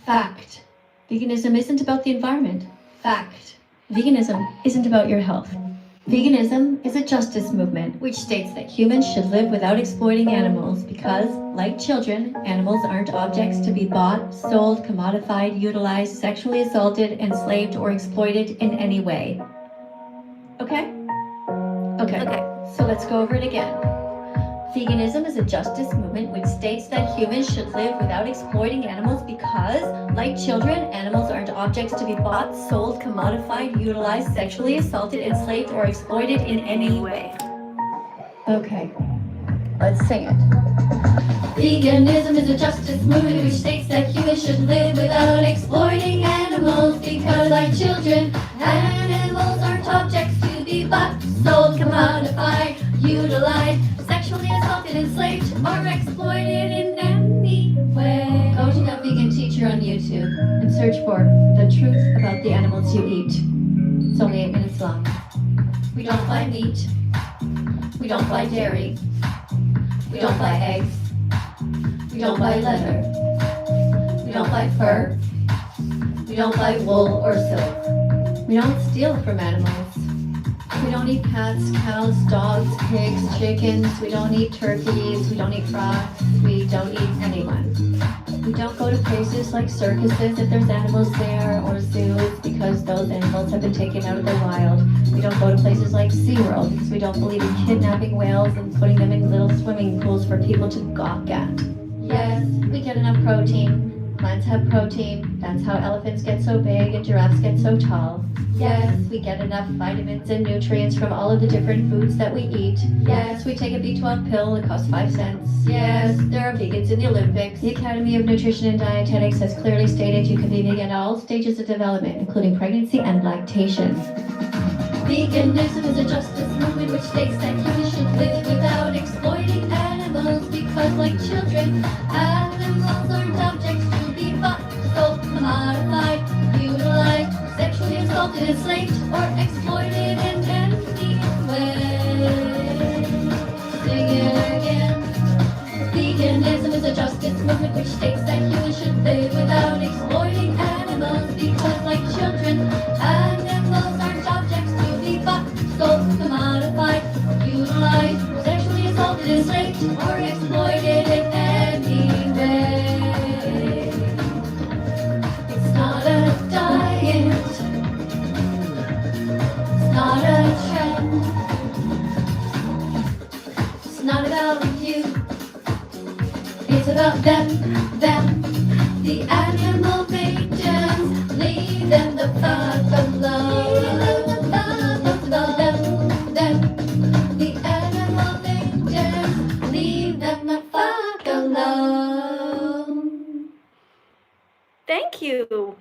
Fact. Veganism isn't about the environment. Fact. Veganism isn't about your health. Veganism is a justice movement which states that humans should live without exploiting animals because, like children, animals aren't objects to be bought, sold, commodified, utilized, sexually assaulted, enslaved, or exploited in any way. Okay? Okay, so let's go over it again. Veganism is a justice movement which states that humans should live without exploiting animals because, like children, animals aren't objects to be bought, sold, commodified, utilized, sexually assaulted, enslaved, or exploited in any way. Okay, let's sing it. Veganism is a justice movement which states that humans should live without exploiting animals because, like children, animals aren't objects to be bought, sold, commodified, utilized, sexually assaulted, enslaved, or exploited in any way. Go to That Vegan Teacher on YouTube and search for The Truth About the Animals You Eat. It's only 8 minutes long. We don't buy meat. We don't buy dairy. We don't buy eggs. We don't buy leather. We don't buy fur. We don't buy wool or silk. We don't steal from animals. We don't eat cats, cows, dogs, pigs, chickens. We don't eat turkeys. We don't eat frogs. We don't eat anyone. We don't go to places like circuses if there's animals there, or zoos because those animals have been taken out of the wild. We don't go to places like SeaWorld because we don't believe in kidnapping whales and putting them in little swimming pools for people to gawk at. Yes, we get enough protein. Plants have protein. That's how elephants get so big and giraffes get so tall. Yes, we get enough vitamins and nutrients from all of the different foods that we eat. Yes, we take a B12 pill that costs 5 cents. Yes, there are vegans in the Olympics. The Academy of Nutrition and Dietetics has clearly stated you can be vegan at all stages of development, including pregnancy and lactation. Veganism is a justice movement which states that humans should live without exploiting animals because, like children, animals aren't objects to be bought, sold, commodified, utilized, sexually assaulted, enslaved, or exploited in any way. Sing it again. Veganism is a justice movement which states that humans should live without exploiting animals because, like children, animals aren't objects to be bought, sold, commodified, utilized, sexually assaulted, enslaved, or exploited in any way. It's not a diet. It's not a trend. It's not about you. It's about them. The animal victims. Leave them the fuck alone. It's about them. The animal victims. Leave them the fuck alone. Thank you.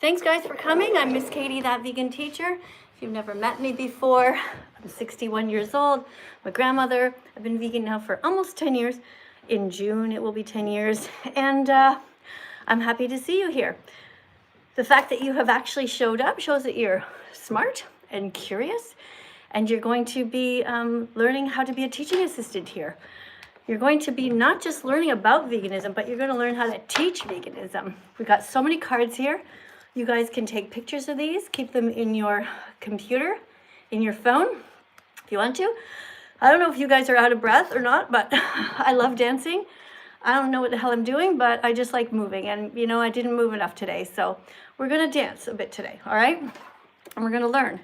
Thanks guys for coming. I'm Miss Katie, That Vegan Teacher. If you've never met me before, I'm 61 years old. My grandmother. I've been vegan now for almost 10 years. In June, it will be 10 years. And I'm happy to see you here. The fact that you have actually showed up shows that you're smart and curious, and you're going to be learning how to be a teaching assistant here. You're going to be not just learning about veganism, but you're going to learn how to teach veganism. We've got so many cards here. You guys can take pictures of these, keep them in your computer, in your phone, if you want to. I don't know if you guys are out of breath or not, but I love dancing. I don't know what the hell I'm doing, but I just like moving. And, you know, I didn't move enough today. So we're going to dance a bit today, all right? And we're going to learn.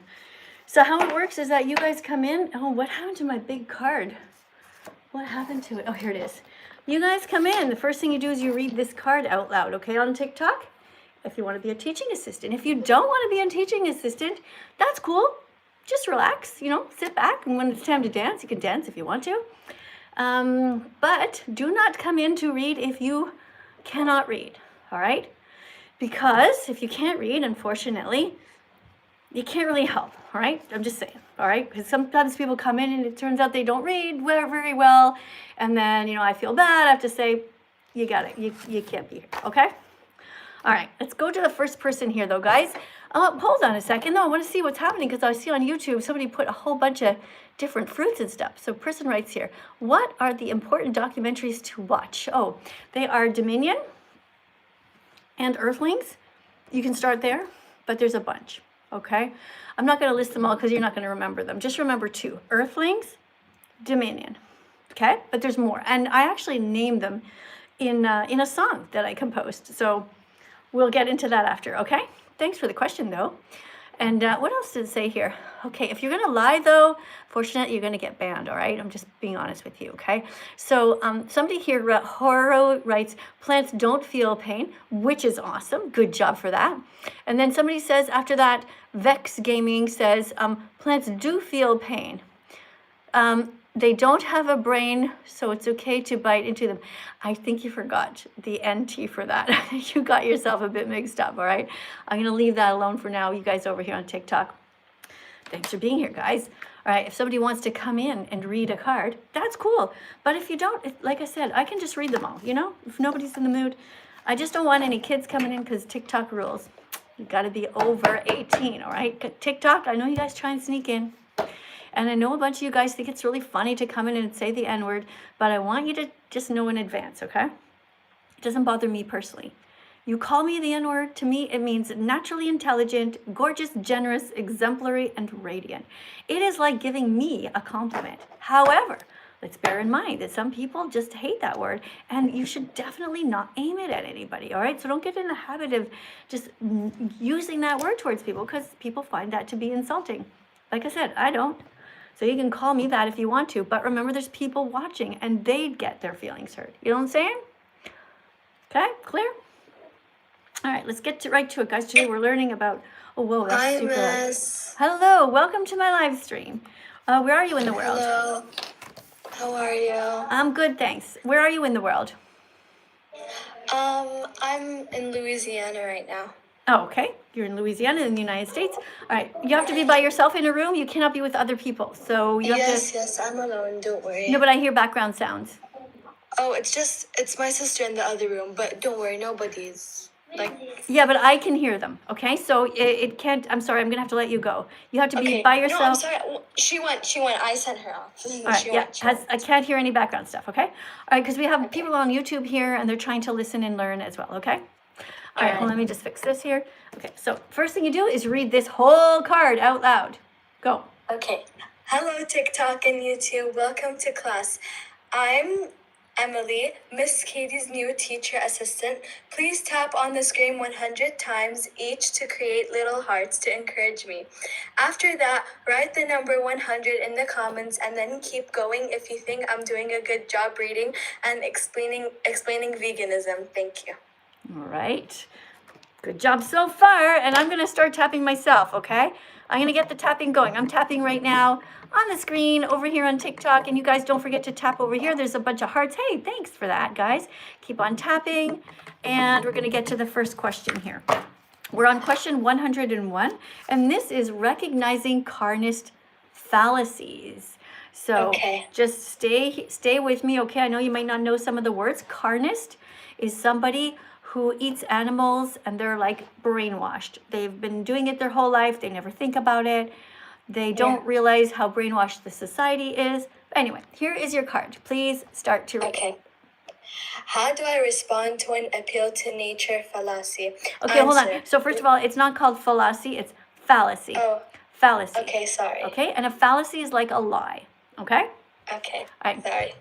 So how it works is that you guys come in. Oh, what happened to my big card? What happened to it? Oh, here it is. You guys come in. The first thing you do is you read this card out loud, okay, on TikTok, if you want to be a teaching assistant. If you don't want to be a teaching assistant, that's cool. Just relax, you know, sit back, and when it's time to dance, you can dance if you want to. But do not come in to read if you cannot read, all right? Because if you can't read, unfortunately, you can't really help, all right? I'm just saying, all right? Because sometimes people come in and it turns out they don't read very well, and then, you know, I feel bad. I have to say, you got it. You can't be here, okay? All right, let's go to the first person here, though, guys. Hold on a second, though. I want to see what's happening because I see on YouTube somebody put a whole bunch of different fruits and stuff. So person writes here, what are the important documentaries to watch? Oh, they are Dominion, and earthlings. You can start there, but there's a bunch, okay? I'm not going to list them all because you're not going to remember them. Just remember 2, earthlings, dominion, okay? But there's more. And I actually named them in a song that I composed. So we'll get into that after, okay? Thanks for the question, though. And what else did it say here? Okay, if you're going to lie, though, fortunately, you're going to get banned, all right? I'm just being honest with you, okay? So somebody here, Horo, writes, plants don't feel pain, which is awesome. Good job for that. And then somebody says after that, Vex Gaming says, plants do feel pain. They don't have a brain, so it's okay to bite into them. I think you forgot the NT for that. You got yourself a bit mixed up, all right? I'm going to leave that alone for now, you guys over here on TikTok. Thanks for being here, guys. All right, if somebody wants to come in and read a card, that's cool. But if you don't, like I said, I can just read them all, you know? If nobody's in the mood. I just don't want any kids coming in because TikTok rules. You got to be over 18, all right? TikTok, I know you guys try and sneak in. And I know a bunch of you guys think it's really funny to come in and say the N-word, but I want you to just know in advance, okay? It doesn't bother me personally. You call me the N-word, to me it means naturally intelligent, gorgeous, generous, exemplary, and radiant. It is like giving me a compliment. However, let's bear in mind that some people just hate that word, and you should definitely not aim it at anybody, all right? So don't get in the habit of just using that word towards people because people find that to be insulting. Like I said, I don't. So you can call me that if you want to, but remember there's people watching and they'd get their feelings hurt. You know what I'm saying? Okay, clear? All right, let's get right to it, guys. Today we're learning about, oh, whoa, that's Hi, super. Miss. Hello, welcome to my live stream. Where are you in the world? Hello. How are you? I'm good, thanks. Where are you in the world? I'm in Louisiana right now. Oh, okay. You're in Louisiana in the United States. All right. You have to be by yourself in a room. You cannot be with other people. So you have to. Yes, I'm alone. Don't worry. No, but I hear background sounds. Oh, it's my sister in the other room, but don't worry, nobody's Yeah, but I can hear them. Okay, so it can't. I'm sorry. I'm gonna have to let you go. You have to be by yourself. No, I'm sorry. She went. I sent her off. All right. I can't hear any background stuff. Okay. All right, because we have people on YouTube here and they're trying to listen and learn as well. Okay. All right, well, let me just fix this here. Okay, so first thing you do is read this whole card out loud. Go. Okay. Hello, TikTok and YouTube. Welcome to class. I'm Emily, Miss Katie's new teacher assistant. Please tap on the screen 100 times each to create little hearts to encourage me. After that, write the number 100 in the comments and then keep going if you think I'm doing a good job reading and explaining veganism. Thank you. All right. Good job so far. And I'm going to start tapping myself, okay? I'm going to get the tapping going. I'm tapping right now on the screen over here on TikTok. And you guys don't forget to tap over here. There's a bunch of hearts. Hey, thanks for that, guys. Keep on tapping. And we're going to get to the first question here. We're on question 101. And this is recognizing carnist fallacies. So just stay with me, okay? I know you might not know some of the words. Carnist is somebody who eats animals and they're like brainwashed. They've been doing it their whole life. They never think about it. They don't realize how brainwashed the society is. Anyway, here is your card. Please start to read. Okay. How do I respond to an appeal to nature fallacy? Okay, hold on. So first of all, it's not called fallacy, it's fallacy. Oh. Fallacy. Okay, sorry. Okay, and a fallacy is like a lie. Okay? Okay. All right. Sorry.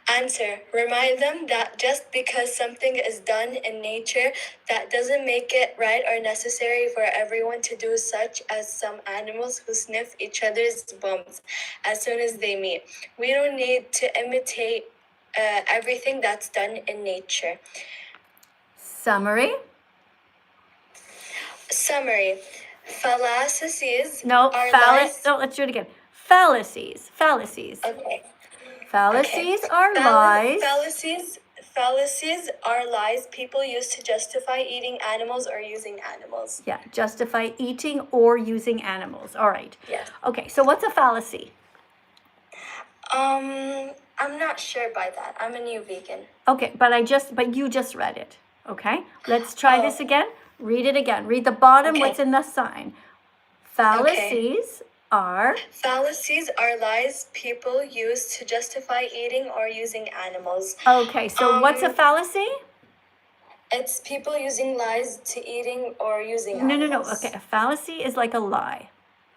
Answer. Remind them that just because something is done in nature, that doesn't make it right or necessary for everyone to do, such as some animals who sniff each other's bums as soon as they meet. We don't need to imitate everything that's done in nature. Summary. Fallacies. No, let's do it again. Fallacies. Okay. Fallacies are lies. Fallacies are lies people use to justify eating animals or using animals. Yeah, justify eating or using animals. All right. Yes. Okay, so what's a fallacy? I'm not sure by that. I'm a new vegan. Okay, but you just read it. Okay? Let's try this again. Read it again. Read the bottom, what's in the sign. Fallacies are lies people use to justify eating or using animals. Okay, so what's a fallacy? It's people using lies to eating or using No. animals. Okay, a fallacy is like a lie.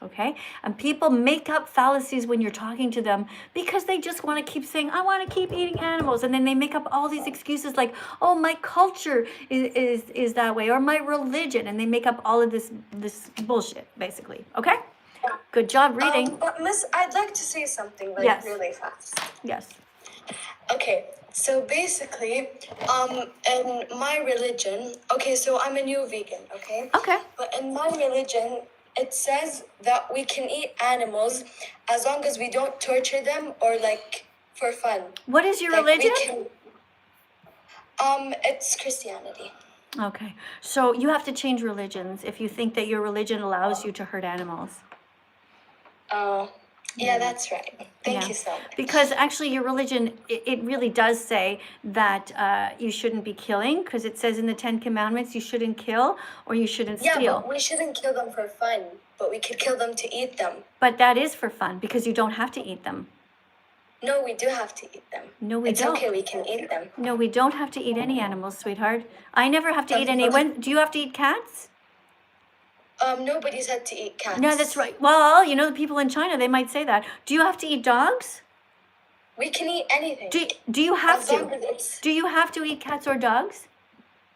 Okay? And people make up fallacies when you're talking to them because they just want to keep saying, I want to keep eating animals. And then they make up all these excuses like, oh, my culture is that way, or my religion. And they make up all of this bullshit, basically. Okay? Good job reading. But Miss, I'd like to say something like Yes. really fast. Yes. Okay, so basically, in my religion, okay, so I'm a new vegan, okay? Okay. But in my religion, it says that we can eat animals as long as we don't torture them or like for fun. What is your Like, we religion? It's Christianity. Okay. So you have to change religions if you think that your religion allows you to hurt animals. Yeah, that's right. Thank Yeah. you so much. Because actually your religion, it really does say that you shouldn't be killing, because it says in the 10 Commandments you shouldn't kill or you shouldn't Yeah, steal. but we shouldn't kill them for fun, but we could kill them to eat them. But that is for fun because you don't have to eat them. No, we do have to eat them. No, we It's don't. okay, we can eat them. No, we don't have to eat any animals, sweetheart. I never have to eat any. Okay. Do you have to eat cats? Nobody's had to eat cats. No, that's right. Well, you know, the people in China, they might say that. Do you have to eat dogs? We can eat anything. Do you have As long to? as it's, Do you have to eat cats or dogs?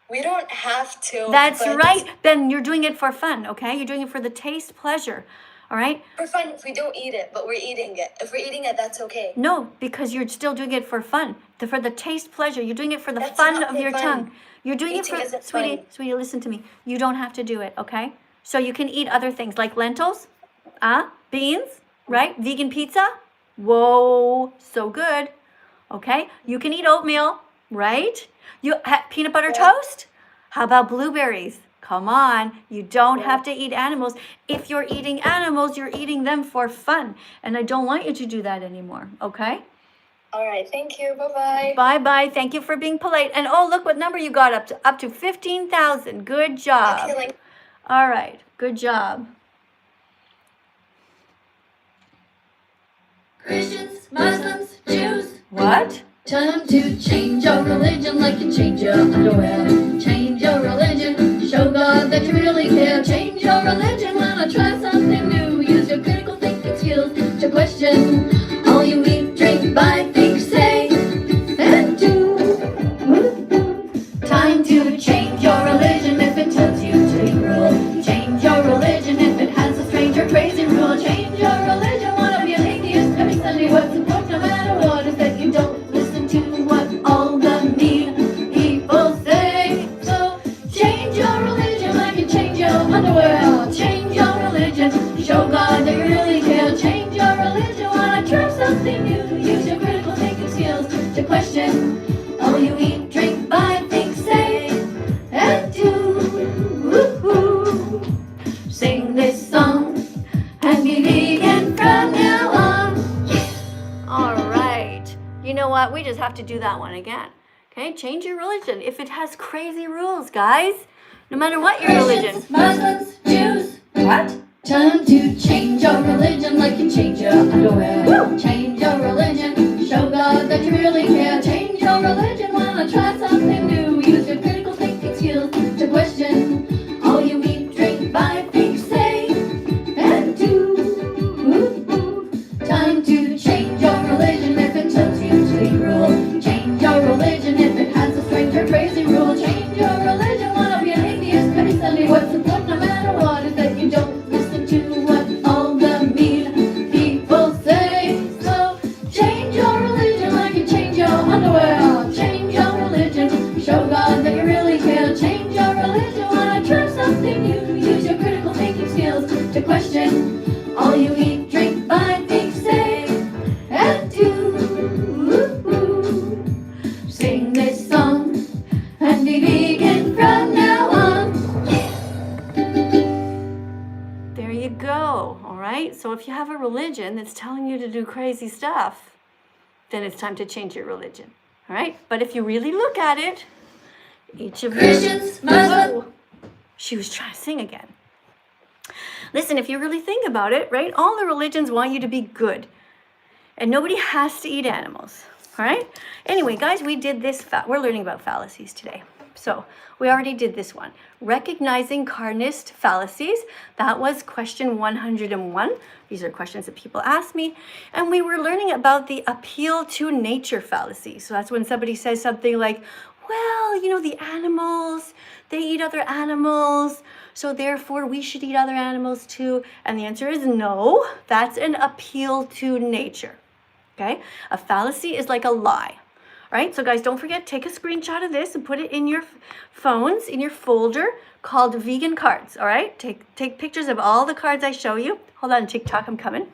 we don't have to. That's but right. Then you're doing it for fun, okay? You're doing it for the taste, pleasure. All right? For fun if we don't eat it, but we're eating it. If we're eating it, that's okay. No, because you're still doing it for fun, for the taste, pleasure. You're doing it for the That's fun not of for your fun. tongue. You're doing Eating it for, isn't sweetie, fun. sweetie, listen to me. You don't have to do it, okay? So you can eat other things like lentils, beans, right? Vegan pizza. Whoa, so good. Okay? You can eat oatmeal, right? Peanut butter toast? How about blueberries? Come on, you don't have to eat animals. If you're eating animals, you're eating them for fun. And I don't want you to do that anymore, okay? All right, thank you. Bye-bye. Bye-bye. Thank you for being polite. And oh, look what number you got up to 15,000. Good job. Okay, like, All right, good job. Christians, Muslims, Jews. What? Time to change your religion like you change your underwear. Change your religion, show God that you really care. Change your religion, wanna try something new. Use your critical thinking skills to question all you eat, drink, buy, think, say, and do. Time to change your religion if it tells you to rule. Change your religion if it has a strange or crazy rule. Change your religion, wanna be an atheist every Sunday. What's important no matter what is that you don't to what all the mean people say. So change your religion like you change your underwear. Change your religion, show God that you really care. Change your religion, wanna try something new. Use your critical thinking skills to question all you eat, drink, buy, think, say, and do. Woo-hoo. Sing this song and be vegan from now on. All right. You know what? We just have to do that one again. Okay? Change your religion if it has crazy rules, guys. No matter what your religion. Muslims, Jews. What? Time to change your religion like you change your underwear. Woo! Change your religion, show God that you really care. Change your religion, wanna try something new. Use your critical thinking skills to question all you eat, drink, buy, think, say, and do. Time to change your religion if it tells you to rule. Change your religion if it has a strange or crazy rule. Change your religion, wanna be an atheist every Sunday. What's important no matter what is that you don't listen to what all the mean people say. So change your religion like you change your underwear. Change your religion, show God that you really care. Change your religion, wanna try something new. Use your critical thinking skills to question all you eat, drink, buy, think, say, and do. Sing this song and be vegan from now on. There you go. All right? So if you have a religion that's telling you to do crazy stuff, then it's time to change your religion. All right? But if you really look at it, each of Christians, Muslims. Whoa. She was trying to sing again. Listen, if you really think about it, right? All the religions want you to be good. And nobody has to eat animals. All right? Anyway, guys, we did this. We're learning about fallacies today. So we already did this one. Recognizing carnist fallacies. That was question 101. These are questions that people ask me. And we were learning about the appeal to nature fallacy. So that's when somebody says something like, well, you know, the animals, they eat other animals, so therefore we should eat other animals too. And the answer is no, that's an appeal to nature. Okay? A fallacy is like a lie. All right, so guys, don't forget, take a screenshot of this and put it in your phones, in your folder called Vegan Cards. All right, take pictures of all the cards I show you. Hold on, TikTok, I'm coming.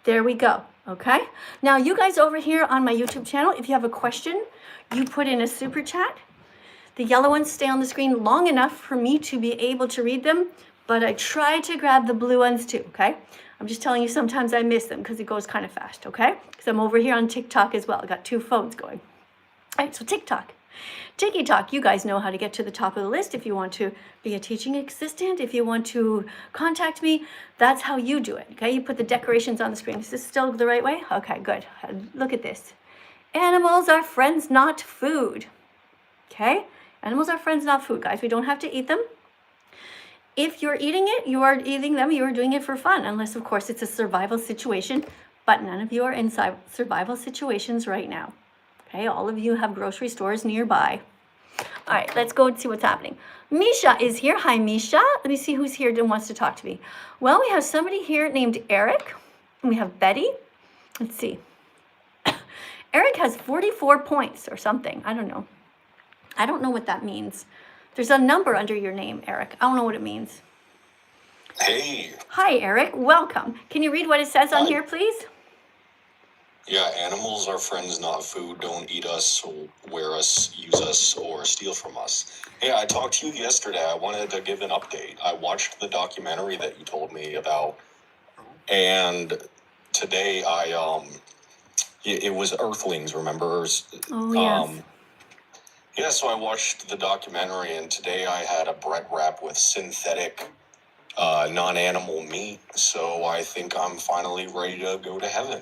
There we go. Okay, now you guys over here on my YouTube channel, if you have a question, you put in a super chat. The yellow ones stay on the screen long enough for me to be able to read them, but I try to grab the blue ones too, okay? I'm just telling you, sometimes I miss them because it goes kind of fast, okay? Because I'm over here on TikTok as well. I got 2 phones going. All right, so TikTok. TikTok, you guys know how to get to the top of the list. If you want to be a teaching assistant, if you want to contact me, that's how you do it, okay? You put the decorations on the screen. Is this still the right way? Okay, good. Look at this. Animals are friends, not food, okay? Animals are friends, not food, guys. We don't have to eat them. If you're eating it, you are eating them, you are doing it for fun, unless, of course, it's a survival situation, but none of you are in survival situations right now. Okay, all of you have grocery stores nearby. All right, let's go and see what's happening. Misha is here. Hi, Misha. Let me see who's here and wants to talk to me. Well, we have somebody here named Eric, and we have Betty. Let's see. Eric has 44 points or something. I don't know. I don't know what that means. There's a number under your name, Eric. I don't know what it means. Hey. Hi, Eric. Welcome. Can you read what it says on here, please? Yeah, animals are friends, not food. Don't eat us, wear us, use us, or steal from us. Yeah, I talked to you yesterday. I wanted to give an update. I watched the documentary that you told me about, and today it was Earthlings, remember? Oh, yes. Yeah, so I watched the documentary, and today I had a bread wrap with synthetic, non-animal meat, so I think I'm finally ready to go to heaven.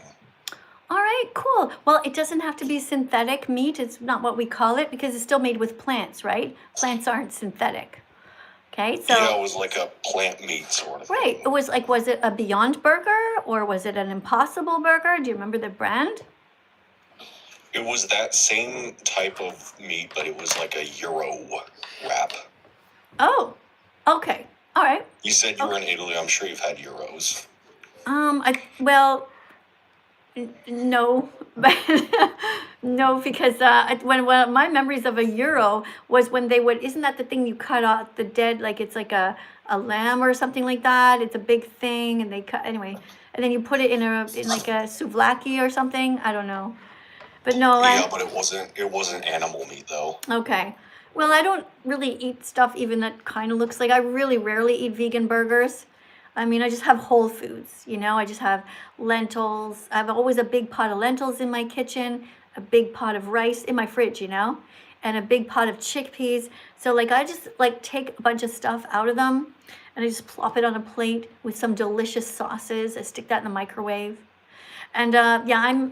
All right, cool. Well, it doesn't have to be synthetic meat. It's not what we call it because it's still made with plants, right? Plants aren't synthetic. Okay, so... Yeah, it was like a plant meat sort of thing. Right. It was like, was it a Beyond Burger or was it an Impossible Burger? Do you remember the brand? It was that same type of meat, but it was like a Euro wrap. Oh, okay. All right. You said you were in Italy. I'm sure you've had Euros. No, no, because when my memories of a Euro was when they would, isn't that the thing you cut off the dead, like it's like a lamb or something like that? It's a big thing, and they cut, anyway, and then you put it in like a souvlaki or something. I don't know. But no, yeah, but it wasn't animal meat though. Okay. Well, I don't really eat stuff even that kind of looks like, I really rarely eat vegan burgers. I mean, I just have whole foods, you know, I just have lentils. I have always a big pot of lentils in my kitchen, a big pot of rice in my fridge, you know, and a big pot of chickpeas. So like, I just like take a bunch of stuff out of them and I just plop it on a plate with some delicious sauces. I stick that in the microwave. And yeah,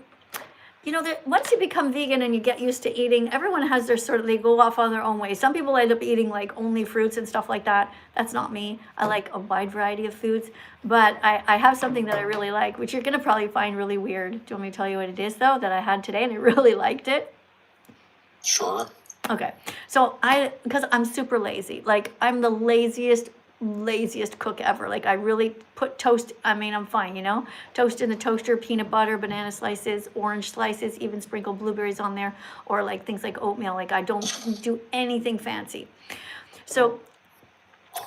you know, once you become vegan and you get used to eating, everyone has their sort of, they go off on their own way. Some people end up eating like only fruits and stuff like that. That's not me. I like a wide variety of foods, but I have something that I really like, which you're going to probably find really weird. Do you want me to tell you what it is though, that I had today and I really liked it? Sure. Okay. So because I'm super lazy, like I'm the laziest cook ever. Like I really put toast, I mean, I'm fine, you know, toast in the toaster, peanut butter, banana slices, orange slices, even sprinkle blueberries on there, or like things like oatmeal. Like I don't do anything fancy. So,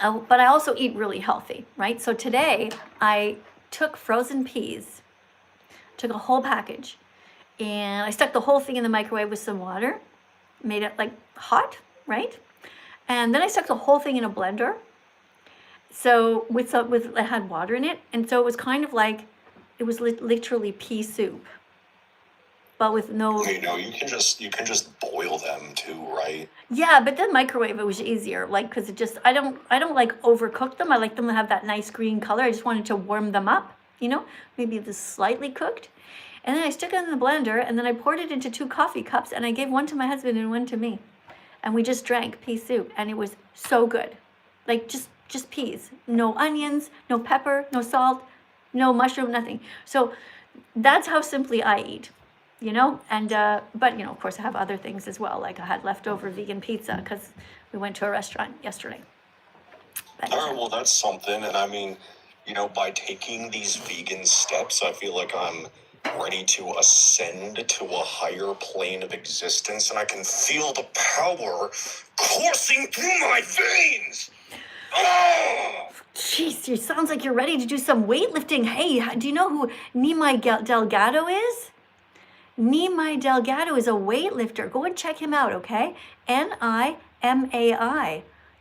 but I also eat really healthy, right? So today I took frozen peas, took a whole package, and I stuck the whole thing in the microwave with some water, made it like hot, right? And then I stuck the whole thing in a blender. So it had water in it, and so it was kind of like, it was literally pea soup, but with no. You know, you can just boil them too, right? Yeah, but then microwave it was easier, like because it just I don't like overcook them. I like them to have that nice green color. I just wanted to warm them up, you know, maybe just slightly cooked, and then I stuck it in the blender, and then I poured it into 2 coffee cups, and I gave one to my husband and one to me. and we just drank pea soup, and it was so good. Like just peas, no onions, no pepper, no salt, no mushroom, nothing. So that's how simply I eat, you know. And but you know, of course, I have other things as well. Like I had leftover vegan pizza because we went to a restaurant yesterday. But, All right, well, that's something. And I mean, you know, by taking these vegan steps, I feel like I'm ready to ascend to a higher plane of existence, and I can feel the power coursing through my veins. Oh! Jeez, it sounds like you're ready to do some weightlifting. Hey, do you know who Nimai Delgado is? Nimai Delgado is a weightlifter. Go and check him out, okay? Nimai.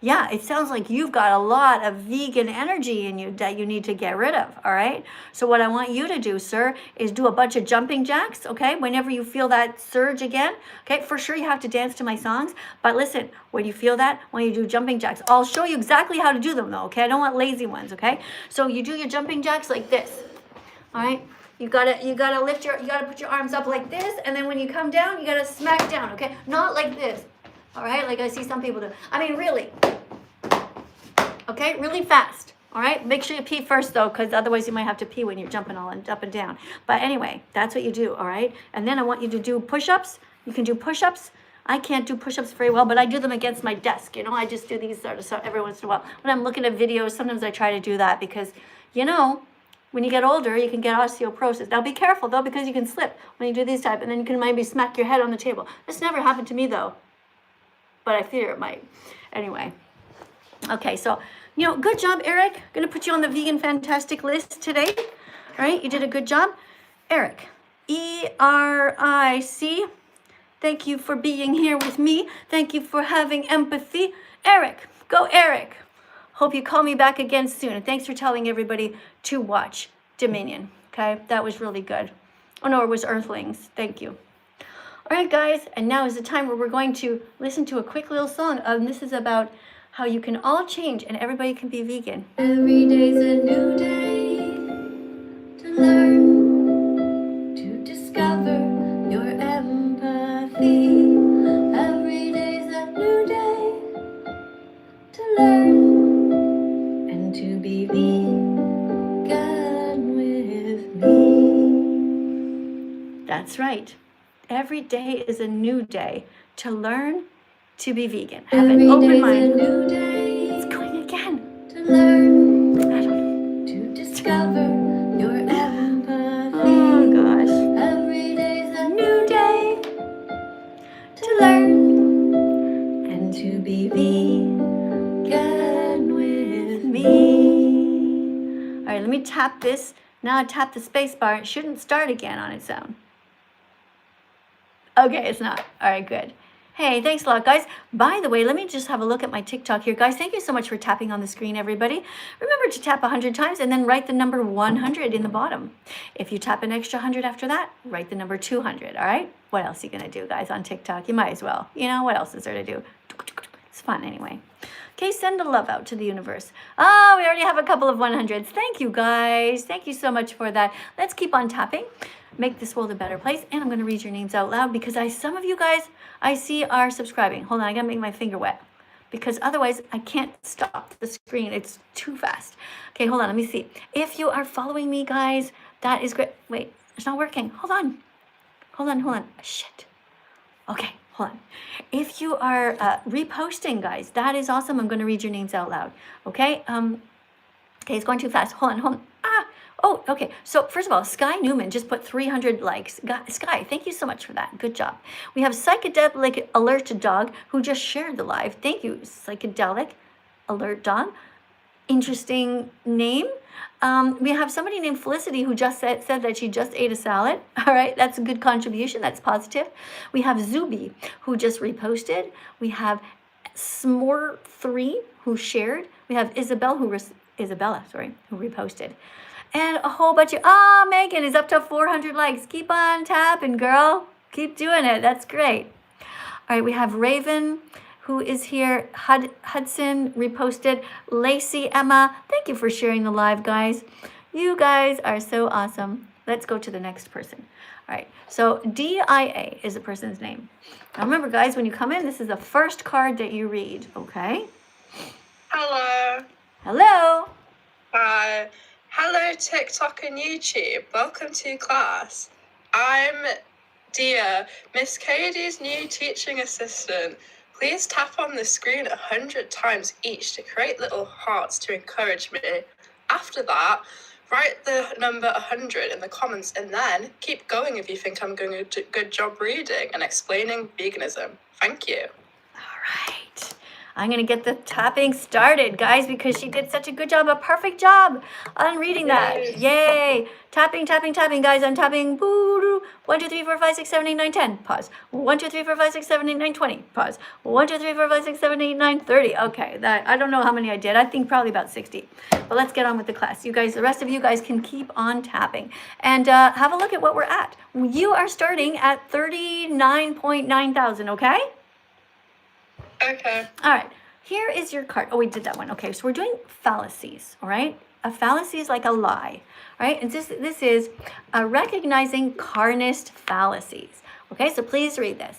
Yeah, it sounds like you've got a lot of vegan energy in you that you need to get rid of, all right? So what I want you to do, sir, is do a bunch of jumping jacks, okay? Whenever you feel that surge again, okay? For sure you have to dance to my songs, but listen, when you feel that, when you do jumping jacks, I'll show you exactly how to do them though, okay? I don't want lazy ones, okay? So you do your jumping jacks like this, all right? You gotta put your arms up like this, and then when you come down, you gotta smack down, okay? Not like this. All right, like I see some people do. I mean, really. Okay, really fast. All right, make sure you pee first though, because otherwise you might have to pee when you're jumping all up and down. But anyway, that's what you do. All right, and then I want you to do push-ups. You can do push-ups. I can't do push-ups very well, but I do them against my desk. You know, I just do these sort of every once in a while. When I'm looking at videos, sometimes I try to do that because, you know, when you get older, you can get osteoporosis. Now be careful though, because you can slip when you do these type, and then you can maybe smack your head on the table. This never happened to me though, but I fear it might. Anyway, okay, so, you know, good job, Eric. Gonna put you on the Vegan Fantastic list today. All right, you did a good job. Eric, E-R-I-C. Thank you for being here with me. Thank you for having empathy. Eric, go Eric. Hope you call me back again soon. And thanks for telling everybody to watch Dominion. Okay, that was really good. Oh no, it was Earthlings. Thank you. All right, guys, and now is the time where we're going to listen to a quick little song. This is about how you can all change and everybody can be vegan. Every day's a new day to learn, to discover your empathy. Every day's a new day to learn and to be vegan with me. That's right. Every day is a new day to learn to be vegan. Have an open mind. New day It's going again. to learn, I don't know. to discover your empathy. Oh gosh. Every day's a new day to learn and to be vegan with me. All right, let me tap this. Now I tap the space bar. It shouldn't start again on its own. Okay, it's not. All right, good. Hey, thanks a lot, guys. By the way, let me just have a look at my TikTok here. Guys, thank you so much for tapping on the screen, everybody. Remember to tap 100 times and then write the number 100 in the bottom. If you tap an extra 100 after that, write the number 200, all right? What else are you going to do, guys, on TikTok? You might as well. You know, what else is there to do? It's fun anyway. Okay, send the love out to the universe. Oh, we already have a couple of 100s. Thank you, guys. Thank you so much for that. Let's keep on tapping. Make this world a better place. And I'm going to read your names out loud because some of you guys I see are subscribing. Hold on, I got to make my finger wet because otherwise I can't stop the screen. It's too fast. Okay, hold on. Let me see. If you are following me, guys, that is great. Wait, it's not working. Hold on. Hold on. Shit. Okay, hold on. If you are reposting, guys, that is awesome. I'm going to read your names out loud. Okay? Okay, it's going too fast. Hold on. Oh, okay. So first of all, Sky Newman just put 300 likes. Sky, thank you so much for that. Good job. We have Psychedelic Alert Dog who just shared the live. Thank you, Psychedelic Alert Dog. Interesting name. We have somebody named Felicity who just said that she just ate a salad. All right, that's a good contribution. That's positive. We have Zuby who just reposted. We have Smore3 who shared. We have Isabella who reposted. And a whole bunch of, Megan is up to 400 likes. Keep on tapping, girl. Keep doing it. That's great. All right, we have Raven, who is here. Hudson reposted. Lacey, Emma, thank you for sharing the live, guys. You guys are so awesome. Let's go to the next person. All right, so DIA is the person's name. Now remember, guys, when you come in, this is the first card that you read, okay? Hello. Hello. Hi. Hello, TikTok and YouTube. Welcome to class. I'm Dia, Miss Katie's new teaching assistant. Please tap on the screen 100 times each to create little hearts to encourage me. After that, write the number 100 in the comments and then keep going if you think I'm doing a good job reading and explaining veganism. Thank you. All right. I'm going to get the tapping started, guys, because she did such a good job, a perfect job on reading that. Yay. Tapping, tapping, tapping, guys. I'm tapping. 1, 2, 3, 4, 5, 6, 7, 8, 9, 10. Pause. 1, 2, 3, 4, 5, 6, 7, 8, 9, 20. Pause. 1, 2, 3, 4, 5, 6, 7, 8, 9, 30. Okay, that I don't know how many I did. I think probably about 60. But let's get on with the class. You guys, the rest of you guys can keep on tapping. And have a look at what we're at. You are starting at 39.9 thousand, okay? Okay. All right, here is your card. Oh, we did that one. Okay, so we're doing fallacies, all right? A fallacy is like a lie, all right? And this is recognizing carnist fallacies. Okay, so please read this.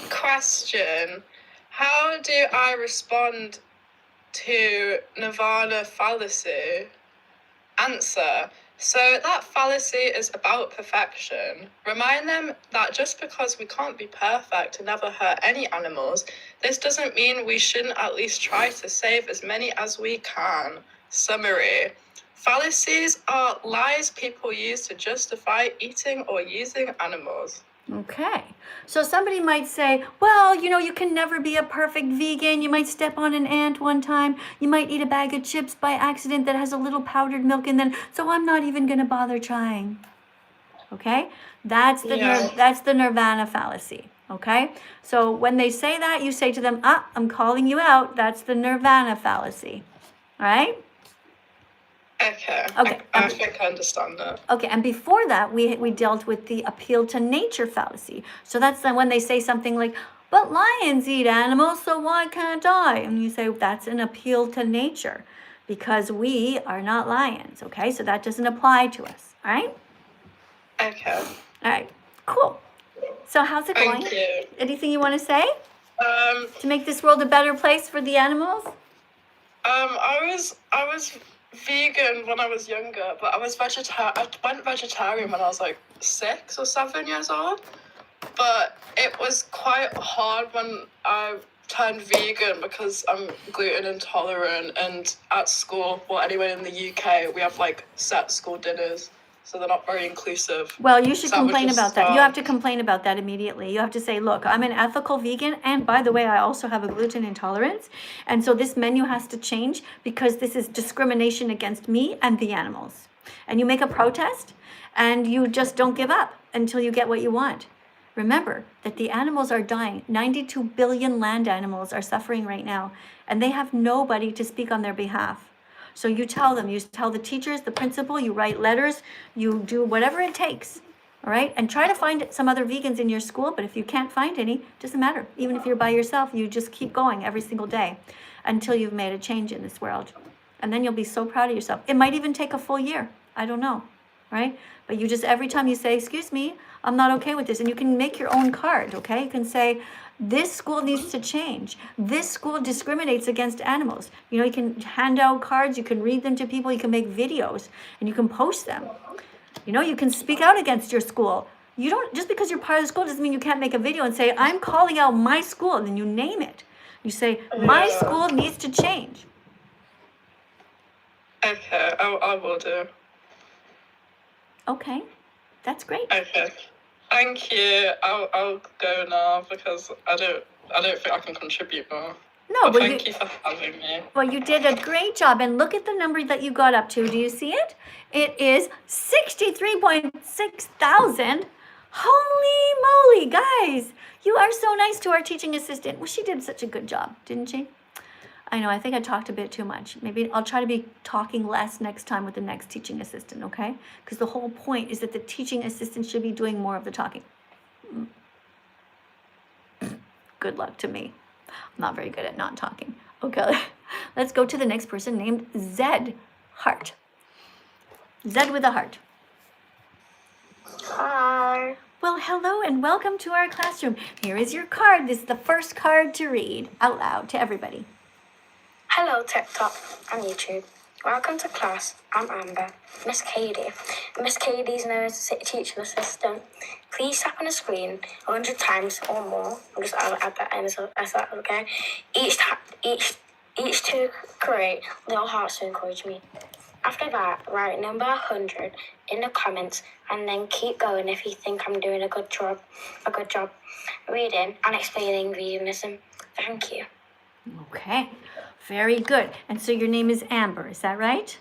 Question. How do I respond to Nirvana fallacy? Answer. So that fallacy is about perfection. Remind them that just because we can't be perfect and never hurt any animals, this doesn't mean we shouldn't at least try to save as many as we can. Summary. Fallacies are lies people use to justify eating or using animals. Okay, so somebody might say, well, you know, you can never be a perfect vegan. You might step on an ant one time. You might eat a bag of chips by accident that has a little powdered milk in them. So I'm not even going to bother trying. Okay, that's the Nirvana fallacy. Okay, so when they say that, you say to them, I'm calling you out. That's the Nirvana fallacy. All right. Okay. Okay. I think I understand that. Okay, and before that, we dealt with the appeal to nature fallacy. So that's when they say something like, but lions eat animals, so why can't I? And you say, that's an appeal to nature because we are not lions, okay? So that doesn't apply to us, all right? Okay. All right, cool. So how's it going? Thank you. Anything you want to say To make this world a better place for the animals? I was vegan when I was younger, but I went vegetarian when I was like 6 or 7 years old. But it was quite hard when I turned vegan because I'm gluten intolerant, and at school, well, anyway, in the UK, we have like set school dinners, so they're not very inclusive. Well, you should complain Sandwiches, about that. You have to complain about that immediately. You have to say, look, I'm an ethical vegan, and by the way, I also have a gluten intolerance, and so this menu has to change because this is discrimination against me and the animals. And you make a protest, and you just don't give up until you get what you want. Remember that the animals are dying. 92 billion land animals are suffering right now, and they have nobody to speak on their behalf. So you tell them, you tell the teachers, the principal, you write letters, you do whatever it takes, all right? And try to find some other vegans in your school, but if you can't find any, it doesn't matter. Even if you're by yourself, you just keep going every single day until you've made a change in this world. And then you'll be so proud of yourself. It might even take a full year. I don't know, right? But you just, every time you say, excuse me, I'm not okay with this. And you can make your own card, okay? You can say, this school needs to change. This school discriminates against animals. You know, you can hand out cards, you can read them to people, you can make videos, and you can post them. You know, you can speak out against your school. You don't, just because you're part of the school doesn't mean you can't make a video and say, I'm calling out my school, and then you name it. You say, my school needs to change. Okay, I will do. Okay, that's great. Okay. Thank you. I'll go now because I don't think I can contribute more. No, but thank you for having me. Well, you did a great job, and look at the number that you got up to. Do you see it? It is 63.6 thousand. Holy moly, guys! You are so nice to our teaching assistant. Well, she did such a good job, didn't she? I know, I think I talked a bit too much. Maybe I'll try to be talking less next time with the next teaching assistant, okay? Because the whole point is that the teaching assistant should be doing more of the talking. Good luck to me. I'm not very good at not talking. Okay, let's go to the next person named Zed Heart. Zed with a heart. Well, hello and welcome to our classroom. Here is your card. This is the first card to read out loud to everybody. Hello, TikTok and YouTube. Welcome to class. I'm Amber, Miss Katie. Miss Katie's known as a teaching assistant. Please tap on the screen 100 times or more. I'll add that in as that, okay? Each to create little hearts to encourage me. After that, write number 100 in the comments and then keep going if you think I'm doing a good job reading and explaining veganism. Thank you. Okay, very good. And so your name is Amber, is that right?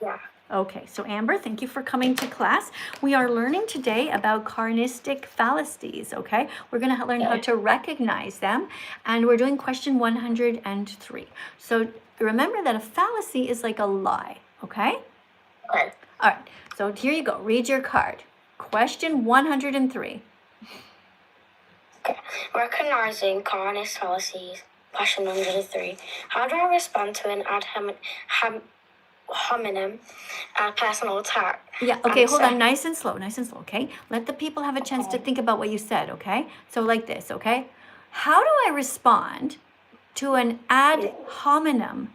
Yeah. Okay, so Amber, thank you for coming to class. We are learning today about carnistic fallacies, okay? We're going to learn how to recognize them, and we're doing question 103. So remember that a fallacy is like a lie, okay? Okay. All right, so here you go. Read your card. Question 103. Okay. Recognizing carnist fallacies. Question 103. How do I respond to an ad hominem personal attack? Yeah, okay, hold on. Nice and slow, okay? Let the people have a chance to think about what you said, okay? So like this, okay? How do I respond to an ad hominem,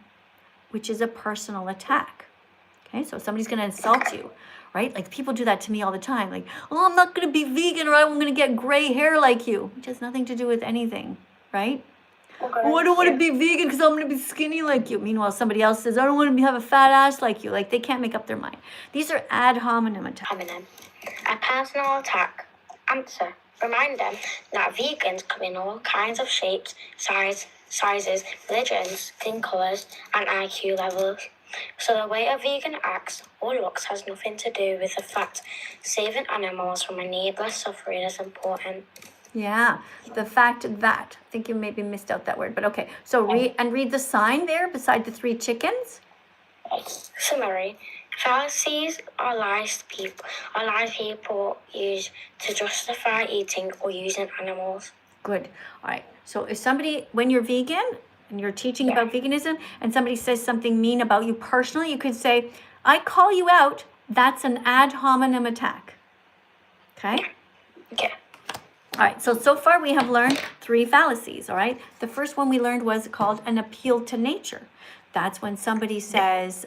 which is a personal attack? Okay, so somebody's going to insult you, right? Like people do that to me all the time. Like, oh, I'm not going to be vegan or I'm going to get gray hair like you, which has nothing to do with anything, right? Okay. Oh, I don't want to be vegan because I'm going to be skinny like you. Meanwhile, somebody else says, I don't want to have a fat ass like you. Like they can't make up their mind. These are ad hominem attacks. Hominem. A personal attack. Answer. Remind them that vegans come in all kinds of shapes, sizes, religions, skin colors, and IQ levels. So the way a vegan acts or looks has nothing to do with the fact saving animals from a needless suffering is important. Yeah, the fact that. I think you maybe missed out that word, but okay. So read the sign there beside the 3 chickens. Summary. Fallacies are lies people use to justify eating or using animals. Good. All right. So if somebody, when you're vegan and you're teaching about veganism and somebody says something mean about you personally, you could say, I call you out. That's an ad hominem attack. Okay? Okay. All right, so far we have learned 3 fallacies, all right? The first one we learned was called an appeal to nature. That's when somebody says,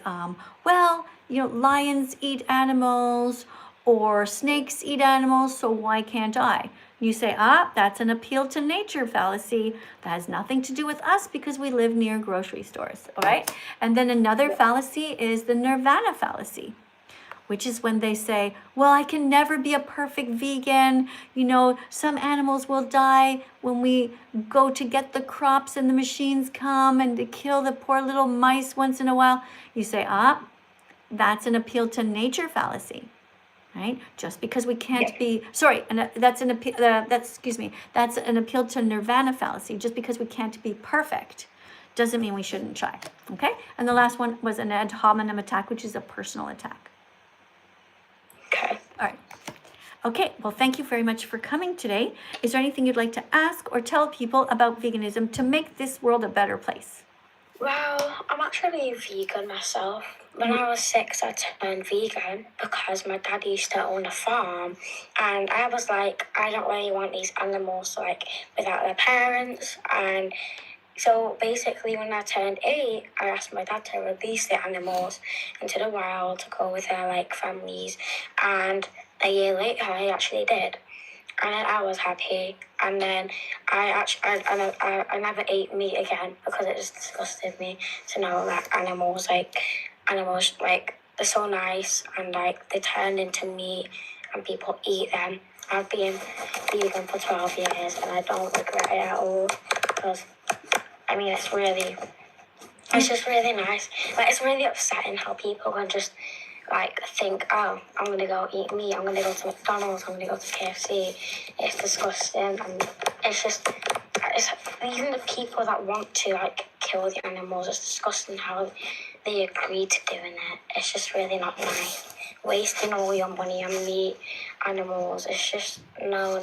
well, lions eat animals or snakes eat animals, so why can't I? You say, that's an appeal to nature fallacy. That has nothing to do with us because we live near grocery stores, all right? And then another fallacy is the nirvana fallacy, which is when they say, well, I can never be a perfect vegan. Some animals will die when we go to get the crops and the machines come and to kill the poor little mice once in a while. You say, that's an appeal to nature fallacy, right? Just because we can't be, that's an appeal to nirvana fallacy. Just because we can't be perfect doesn't mean we shouldn't try, okay? And the last one was an ad hominem attack, which is a personal attack. Okay. All right. Okay, well, thank you very much for coming today. Is there anything you'd like to ask or tell people about veganism to make this world a better place? Well, I'm actually vegan myself. When I was 6, I turned vegan because my dad used to own a farm. And I was like, I don't really want these animals, without their parents. And so basically when I turned 8, I asked my dad to release the animals into the wild to go with their families, and a year later he actually did, and then I was happy. And then I never ate meat again because it just disgusted me to know that animals they're so nice and they turn into meat and people eat them. I've been vegan for 12 years and I don't regret it at all because it's just really nice. It's really upsetting how people can just think, oh, I'm gonna go eat meat, I'm gonna go to McDonald's, I'm gonna go to KFC. It's disgusting, and it's even the people that want to kill the animals. It's disgusting how they agree to doing it. It's just really not nice. Wasting all your money on meat, animals. It's just not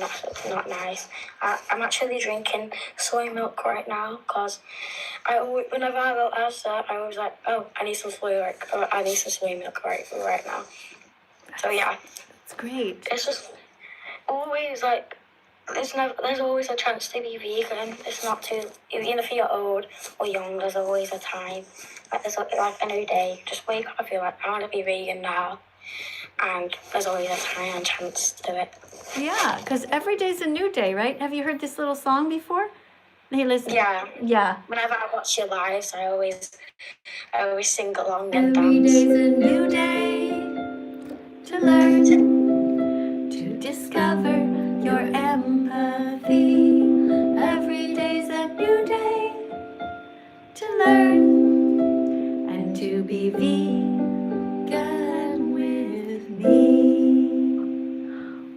nice. I'm actually drinking soy milk right now because whenever I go outside, I was like, oh, I need some soy milk right now. So yeah, That's great. it's just always like, there's always a chance to be vegan. It's not too, even if you're old or young, there's always a time. Like there's like a new day. Just wake up and feel like, I want to be vegan now. And there's always a time and chance to do it. Yeah, because every day's a new day, right? Have you heard this little song before? Hey, listen. Yeah. Yeah. Whenever I watch your lives, I always sing along Every and dance. day's a new day to learn, to discover your empathy. Every day's a new day to learn and to be vegan with me.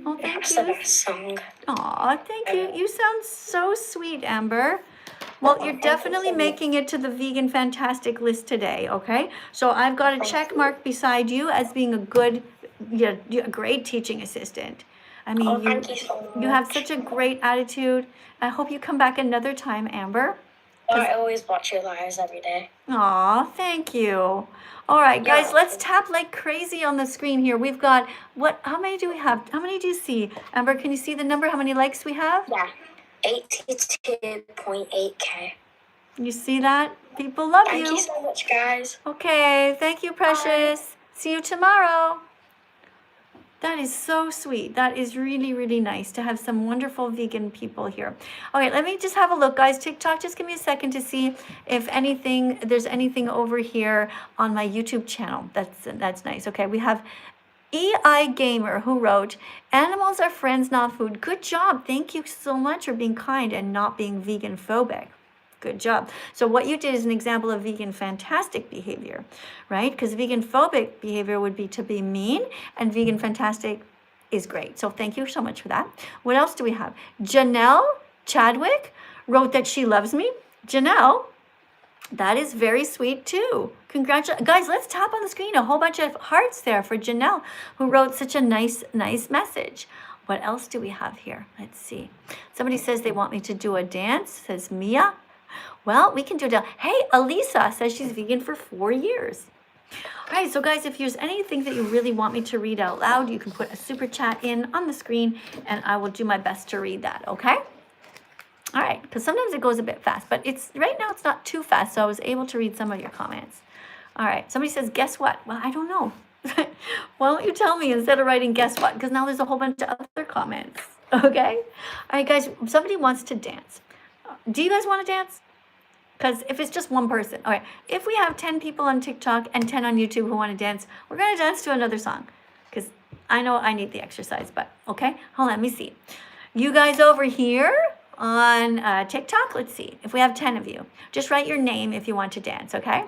Oh, thank That's you. the best song. Aw, thank you. You sound so sweet, Amber. Well, you're definitely making it to the Vegan Fantastic list today, okay? So I've got a check mark beside you as being a good, a great teaching assistant. I mean, Thank you so much. you have such a great attitude. I hope you come back another time, Amber. I always watch your lives every day. Aw, thank you. All right, guys, Yeah. let's tap like crazy on the screen here. We've got, how many do we have? How many do you see? Amber, can you see the number? How many likes we have? Yeah. 82.8K. You see that? People love Thank you so much, guys. Okay, thank you, Precious. See you tomorrow. That is so sweet. That is really, really nice to have some wonderful vegan people here. Okay, let me just have a look, guys. TikTok, just give me a second to see if there's anything over here on my YouTube channel. That's nice. Okay, we have EI Gamer who wrote, "Animals are friends, not food." Good job. Thank you so much for being kind and not being vegan phobic. Good job. So what you did is an example of vegan fantastic behavior, right? Because vegan phobic behavior would be to be mean, and vegan fantastic is great. So thank you so much for that. What else do we have? Janelle Chadwick wrote that she loves me. Janelle, that is very sweet too. Congratulations. Guys, let's tap on the screen. A whole bunch of hearts there for Janelle, who wrote such a nice message. What else do we have here? Let's see. Somebody says they want me to do a dance, says Mia. Well, we can do that. Hey, Elisa says she's vegan for 4 years. All right, so guys, if there's anything that you really want me to read out loud, you can put a super chat in on the screen and I will do my best to read that, okay? All right, because sometimes it goes a bit fast, but right now it's not too fast, so I was able to read some of your comments. All right, somebody says, guess what? Well, I don't know. Why don't you tell me instead of writing guess what? Because now there's a whole bunch of other comments, okay? All right, guys, somebody wants to dance. Do you guys want to dance? Because if it's just one person, all right, if we have 10 people on TikTok and 10 on YouTube who want to dance, we're going to dance to another song. Because I know I need the exercise, but okay, hold on, let me see. You guys over here on TikTok, let's see. If we have 10 of you, just write your name if you want to dance, okay?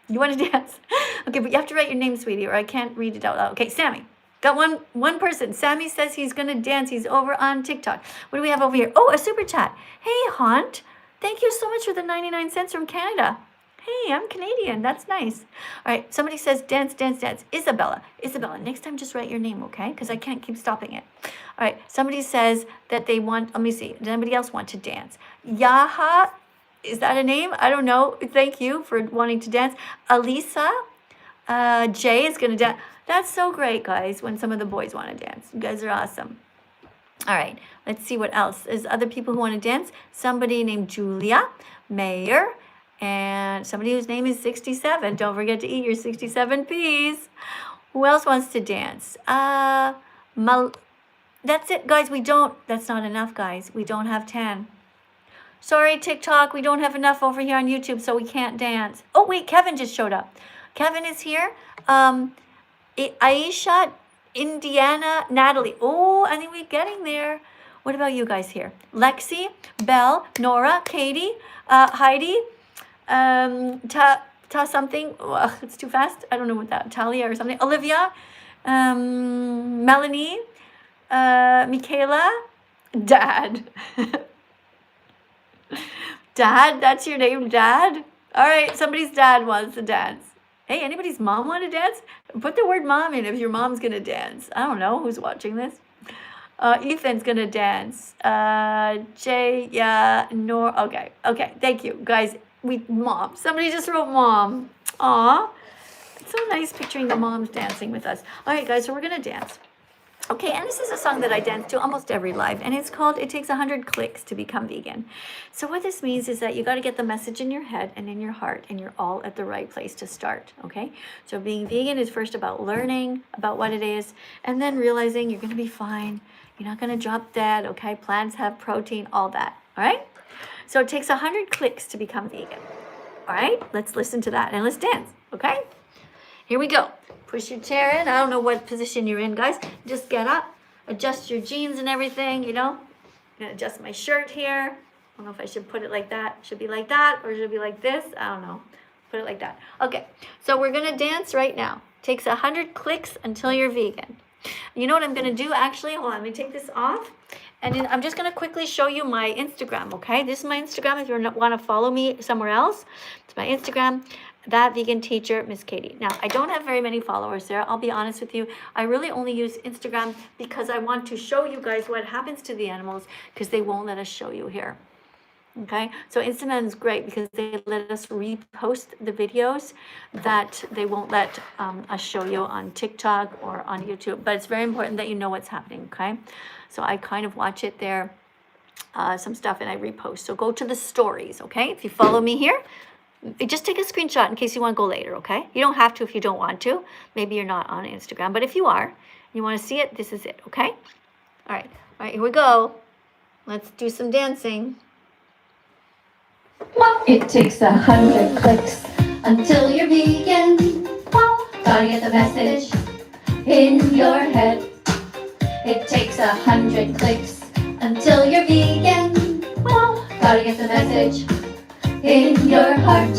You want to dance? Okay, but you have to write your name, sweetie, or I can't read it out loud. Okay, Sammy. Got one person. Sammy says he's going to dance. He's over on TikTok. What do we have over here? Oh, a super chat. Hey, Haunt. Thank you so much for the 99 cents from Canada. Hey, I'm Canadian. That's nice. All right, somebody says dance, dance, dance. Isabella, next time just write your name, okay? Because I can't keep stopping it. All right, somebody says that they want, let me see. Does anybody else want to dance? Yaha, is that a name? I don't know. Thank you for wanting to dance. Alisa, Jay is going to dance. That's so great, guys, when some of the boys want to dance. You guys are awesome. All right, let's see what else. There's other people who want to dance. Somebody named Julia Mayer and somebody whose name is 67. Don't forget to eat your 67 peas. Who else wants to dance? That's it, guys. That's not enough, guys. We don't have 10. Sorry, TikTok. We don't have enough over here on YouTube, so we can't dance. Oh, wait, Kevin just showed up. Kevin is here. Aisha, Indiana, Natalie. Oh, I think we're getting there. What about you guys here? Lexi, Belle, Nora, Katie, Heidi, ta something. Ugh, it's too fast. I don't know what that. Talia or something. Olivia, Melanie, Michaela, Dad. Dad, that's your name, Dad? All right, somebody's dad wants to dance. Hey, anybody's mom want to dance? Put the word mom in if your mom's going to dance. I don't know who's watching this. Ethan's going to dance. Jay, yeah, Nor. Okay, thank you. Guys, mom. Somebody just wrote mom. Aw, it's so nice picturing the moms dancing with us. All right, guys, so we're going to dance. Okay, and this is a song that I dance to almost every live, and it's called It Takes 100 Clicks to Become Vegan. So what this means is that you got to get the message in your head and in your heart, and you're all at the right place to start, okay? So being vegan is first about learning about what it is, and then realizing you're going to be fine. You're not going to drop dead, okay? Plants have protein, all that, all right? So it takes 100 clicks to become vegan, all right? Let's listen to that, and let's dance, okay? Here we go. Push your chair in. I don't know what position you're in, guys. Just get up, adjust your jeans and everything, you know. I'm gonna adjust my shirt here. I don't know if I should put it like that. Should be like that, or should it be like this? I don't know. Put it like that. Okay, so we're gonna dance right now. Takes 100 clicks until you're vegan. You know what I'm gonna do actually? Hold on, let me take this off. And then I'm just gonna quickly show you my Instagram, okay? This is my Instagram if you wanna follow me somewhere else. It's my Instagram. thatveganteacher, Miss Katie. Now, I don't have very many followers there. I'll be honest with you. I really only use Instagram because I want to show you guys what happens to the animals because they won't let us show you here. Okay, so Instagram is great because they let us repost the videos that they won't let us show you on TikTok or on YouTube. But it's very important that you know what's happening, okay? So I kind of watch it there, some stuff, and I repost. So go to the stories, okay? If you follow me here, just take a screenshot in case you want to go later, okay? You don't have to if you don't want to. Maybe you're not on Instagram, but if you are, you want to see it, this is it, okay? All right, here we go. Let's do some dancing. It takes 100 clicks until you're vegan. Gotta get the message in your head. It takes 100 clicks until you're vegan. Gotta get the message in your heart.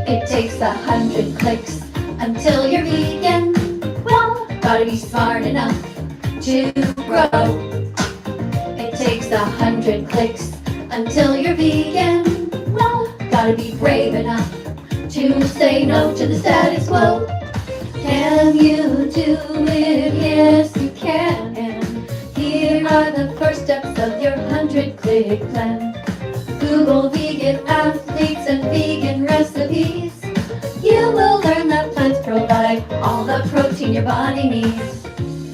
It takes 100 clicks until you're vegan. Gotta be smart enough to grow. It takes 100 clicks until you're vegan. Gotta be brave enough to say no to the status quo. Can you do it? Yes, you can. And here are the first steps of your 100-click plan. Google vegan athletes and vegan recipes. You will learn that plants provide all the protein your body needs.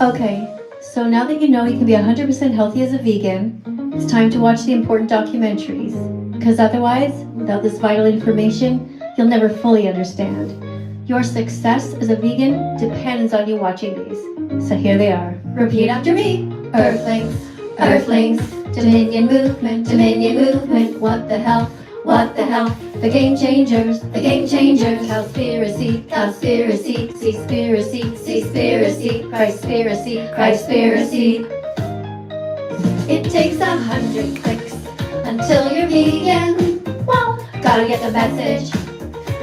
Okay, so now that you know you can be 100% healthy as a vegan, it's time to watch the important documentaries. Because otherwise, without this vital information, you'll never fully understand. Your success as a vegan depends on you watching these. So here they are. Repeat after me. Earthlings, Earthlings, Dominion movement, what the hell, the game changers, Cowspiracy, Seaspiracy, Christspiracy. It takes 100 clicks until you're vegan. Gotta get the message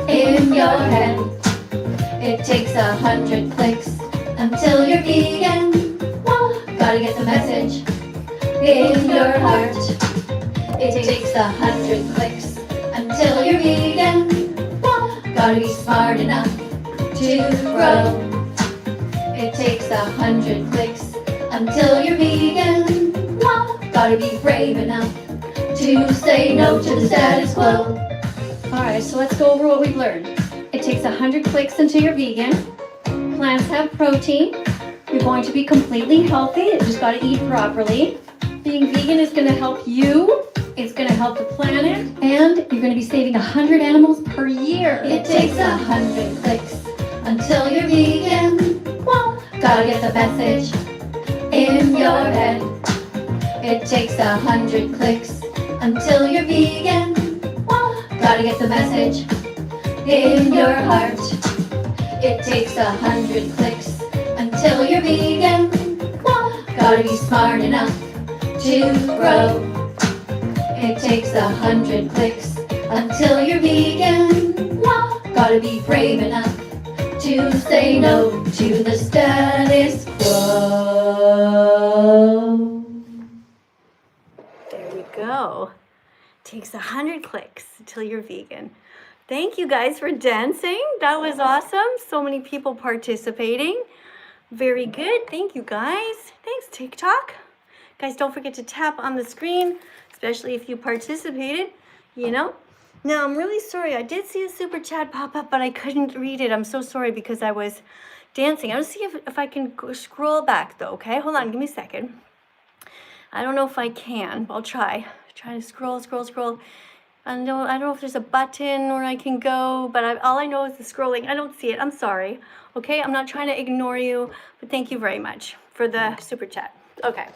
in your head. It takes 100 clicks until you're vegan. Gotta get the message in your heart. It takes 100 clicks until you're vegan. Gotta be smart enough to grow. It takes 100 clicks until you're vegan. Gotta be brave enough to say no to the status quo. Alright, so let's go over what we've learned. It takes 100 clicks until you're vegan. Plants have protein. You're going to be completely healthy. You just got to eat properly. Being vegan is going to help you. It's going to help the planet. And you're going to be saving 100 animals per year. It takes 100 clicks until you're vegan. Gotta get the message in your head. It takes 100 clicks until you're vegan. Gotta get the message in your heart. It takes 100 clicks until you're vegan. Gotta be smart enough to grow. It takes 100 clicks until you're vegan. Gotta be brave enough to say no to the status quo. There we go. Takes 100 clicks until you're vegan. Thank you guys for dancing. That was awesome. So many people participating. Very good. Thank you guys. Thanks, TikTok. Guys, don't forget to tap on the screen, especially if you participated, you know. Now, I'm really sorry. I did see a super chat pop up, but I couldn't read it. I'm so sorry because I was dancing. I don't see if I can scroll back though, okay? Hold on, give me a second. I don't know if I can, but I'll try. Try to scroll. I don't know if there's a button where I can go, but all I know is the scrolling. I don't see it. I'm sorry. Okay, I'm not trying to ignore you, but thank you very much for the super chat. Okay,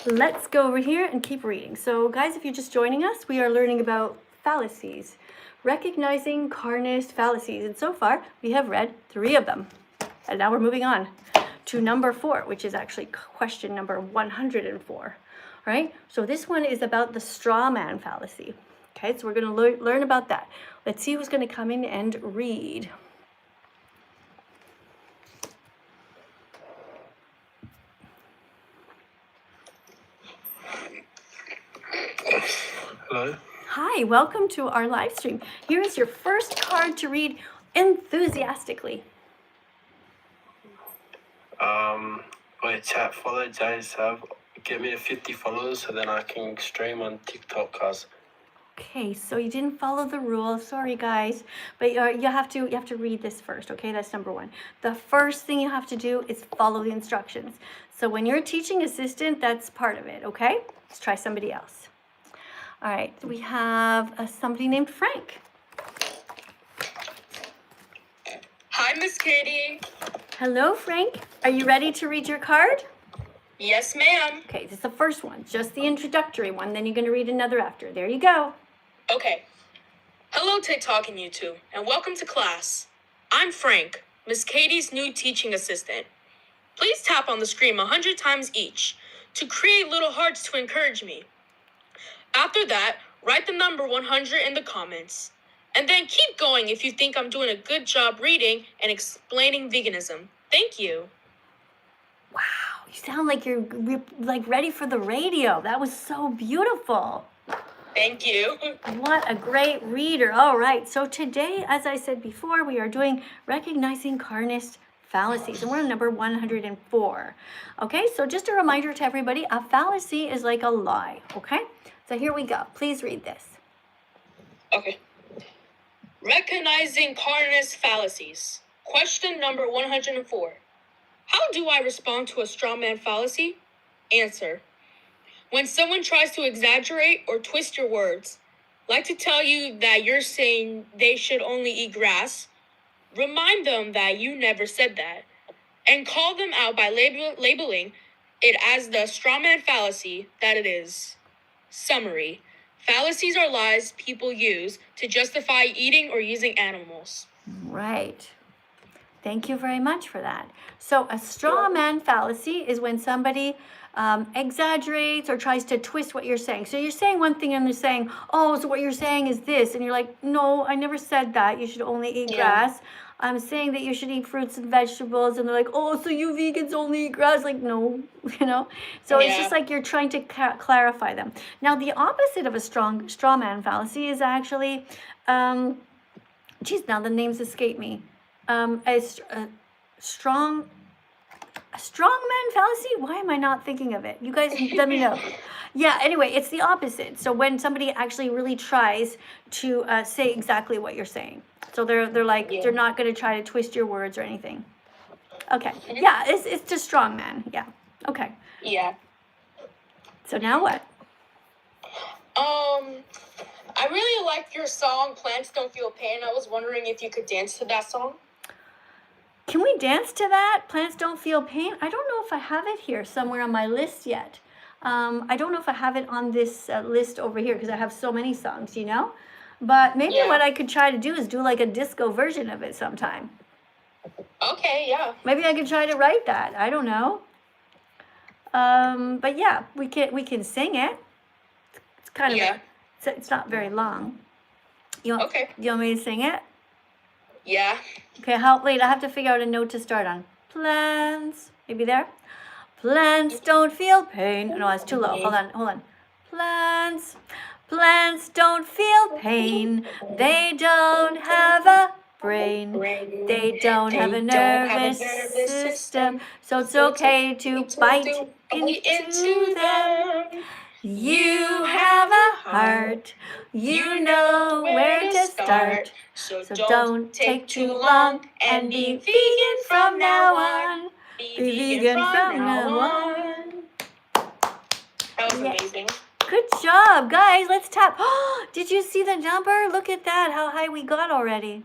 let's go over here and keep reading. So guys, if you're just joining us, we are learning about fallacies, recognizing carnist fallacies. And so far, we have read 3 of them. And now we're moving on to number 4, which is actually question number 104. Right? So this one is about the straw man fallacy. Okay, so we're going to learn about that. Let's see who's going to come in and read. Hello. Hi, welcome to our live stream. Here is your first card to read enthusiastically. My chat follow guys have get me to 50 followers so then I can stream on TikTok, cause Okay, so you didn't follow the rules. Sorry, guys, but you have to read this first. Okay, that's number 1. The first thing you have to do is follow the instructions. So when you're a teaching assistant, that's part of it. Okay, let's try somebody else. All right, we have somebody named Frank. Hi, Miss Katie. Hello, Frank. Are you ready to read your card? Yes, ma'am. Okay, this is the first one, just the introductory one. Then you're going to read another after. There you go. Okay. Hello, TikTok and YouTube, and welcome to class. I'm Frank, Miss Katie's new teaching assistant. Please tap on the screen 100 times each to create little hearts to encourage me. After that, write the number 100 in the comments. And then keep going if you think I'm doing a good job reading and explaining veganism. Thank you. Wow, you sound like you're like ready for the radio. That was so beautiful. Thank you. What a great reader. All right, so today, as I said before, we are doing recognizing carnist fallacies, and we're on number 104. Okay, so just a reminder to everybody, a fallacy is like a lie. Okay, so here we go. Please read this. Okay. Recognizing carnist fallacies. Question number 104. How do I respond to a straw man fallacy? Answer. When someone tries to exaggerate or twist your words, like to tell you that you're saying they should only eat grass, remind them that you never said that, and call them out by labeling it as the straw man fallacy that it is. Summary. Fallacies are lies people use to justify eating or using animals. Right. Thank you very much for that. So a straw man fallacy is when somebody exaggerates or tries to twist what you're saying. So you're saying one thing and they're saying, oh, so what you're saying is this. And you're like, no, I never said that. You should only eat grass. I'm saying that you should eat fruits and vegetables. And they're like, oh, so you vegans only eat grass? Like, no, you know. So it's just like you're trying to clarify them. Now, the opposite of a straw man fallacy is actually, geez, now the names escape me. A strong man fallacy? Why am I not thinking of it? You guys let me know. Yeah, anyway, it's the opposite. So when somebody actually really tries to say exactly what you're saying. So they're like, they're not going to try to twist your words or anything. Okay. Yeah, it's just strong man. Yeah. Okay. Yeah. So now what? I really liked your song, Plants Don't Feel Pain. I was wondering if you could dance to that song. Can we dance to that? Plants Don't Feel Pain? I don't know if I have it here somewhere on my list yet. I don't know if I have it on this list over here because I have so many songs, you know? But maybe what I could try to do is do like a disco version of it sometime. Okay, yeah. Maybe I could try to write that. I don't know. But yeah, we can sing it. It's kind of it's not very long. You want me to sing it? Yeah. Okay, wait, I have to figure out a note to start on. Plants, maybe there? Plants don't feel pain. No, that's too low. Hold on. Plants don't feel pain. They don't have a brain. They don't have a nervous system. So it's okay to bite into them. You have a heart. You know where to start. So don't take too long and be vegan from now on. Be vegan from now on. That was amazing. Good job, guys. Let's tap. Did you see the number? Look at that, how high we got already.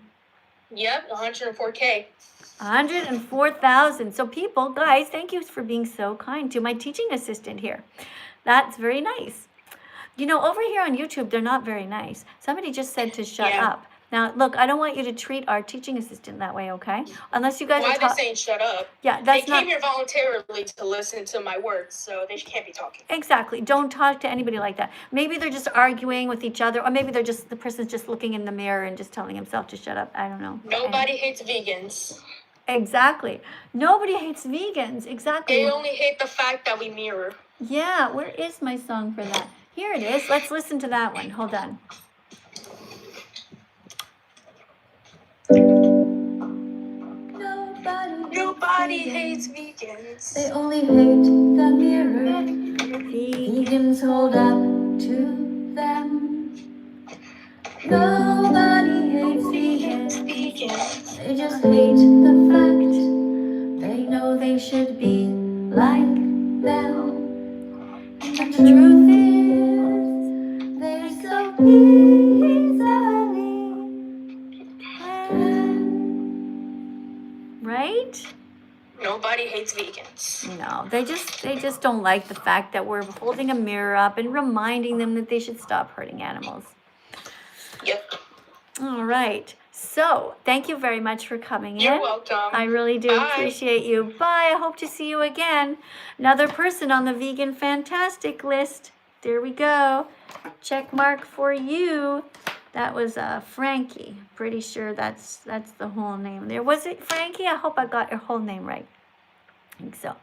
Yep, 104K. 104,000. So people, guys, thank you for being so kind to my teaching assistant here. That's very nice. You know, over here on YouTube, they're not very nice. Somebody just said to shut up. Now, look, I don't want you to treat our teaching assistant that way, okay? Unless you guys Why are they saying shut up? Yeah, that's They came here voluntarily to listen to my words, so they can't be talking. Exactly. Don't talk to anybody like that. Maybe they're just arguing with each other, or maybe the person's just looking in the mirror and just telling himself to shut up. I don't know. Nobody hates vegans. Exactly. Nobody hates vegans. Exactly. They only hate the fact that we mirror. Yeah, where is my song for that? Here it is. Let's listen to that one. Hold on. Nobody hates vegans. They only hate the mirror. Vegans hold up to them. Nobody hates vegans. They just hate the fact they know they should be like them. And the truth is, they're so easily Right? Nobody hates vegans. No, they just don't like the fact that we're holding a mirror up and reminding them that they should stop hurting animals. Yep. All right. So, thank you very much for coming in. You're welcome. I really do appreciate you. Bye. I hope to see you again. Another person on the Vegan Fantastic list. There we go. Check mark for you. That was Frankie. Pretty sure that's the whole name there. Was it Frankie? I hope I got your whole name right. I think so.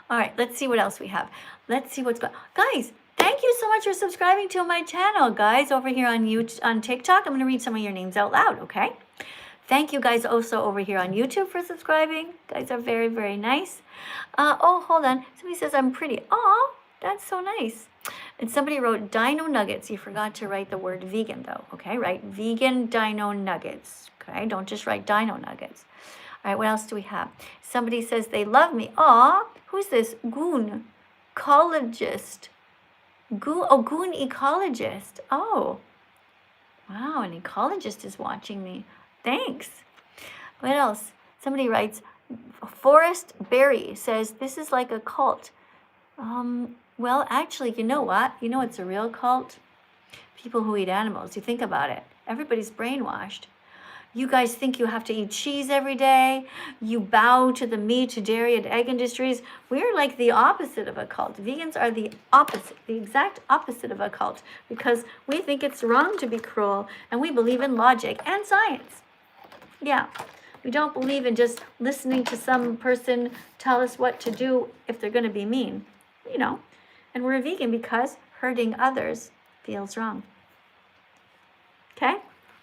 All right, let's see what else we have. Let's see what's going on. Guys, thank you so much for subscribing to my channel, guys, over here on TikTok. I'm going to read some of your names out loud, okay? Thank you guys also over here on YouTube for subscribing. You guys are very, very nice. Oh, hold on. Somebody says I'm pretty. Aw, that's so nice. And somebody wrote dino nuggets. You forgot to write the word vegan, though. Okay, right? Vegan dino nuggets. Okay, don't just write dino nuggets. All right, what else do we have? Somebody says they love me. Aw, who's this? Goon. Ecologist. Goon ecologist. Oh. Wow, an ecologist is watching me. Thanks. What else? Somebody writes, Forrest Berry says, this is like a cult. Well, actually, you know what? You know it's a real cult? People who eat animals. You think about it. Everybody's brainwashed. You guys think you have to eat cheese every day. You bow to the meat, dairy, and egg industries. We're like the opposite of a cult. Vegans are the opposite, the exact opposite of a cult, because we think it's wrong to be cruel, and we believe in logic and science. Yeah, we don't believe in just listening to some person tell us what to do if they're going to be mean, you know. And we're a vegan because hurting others feels wrong. Okay?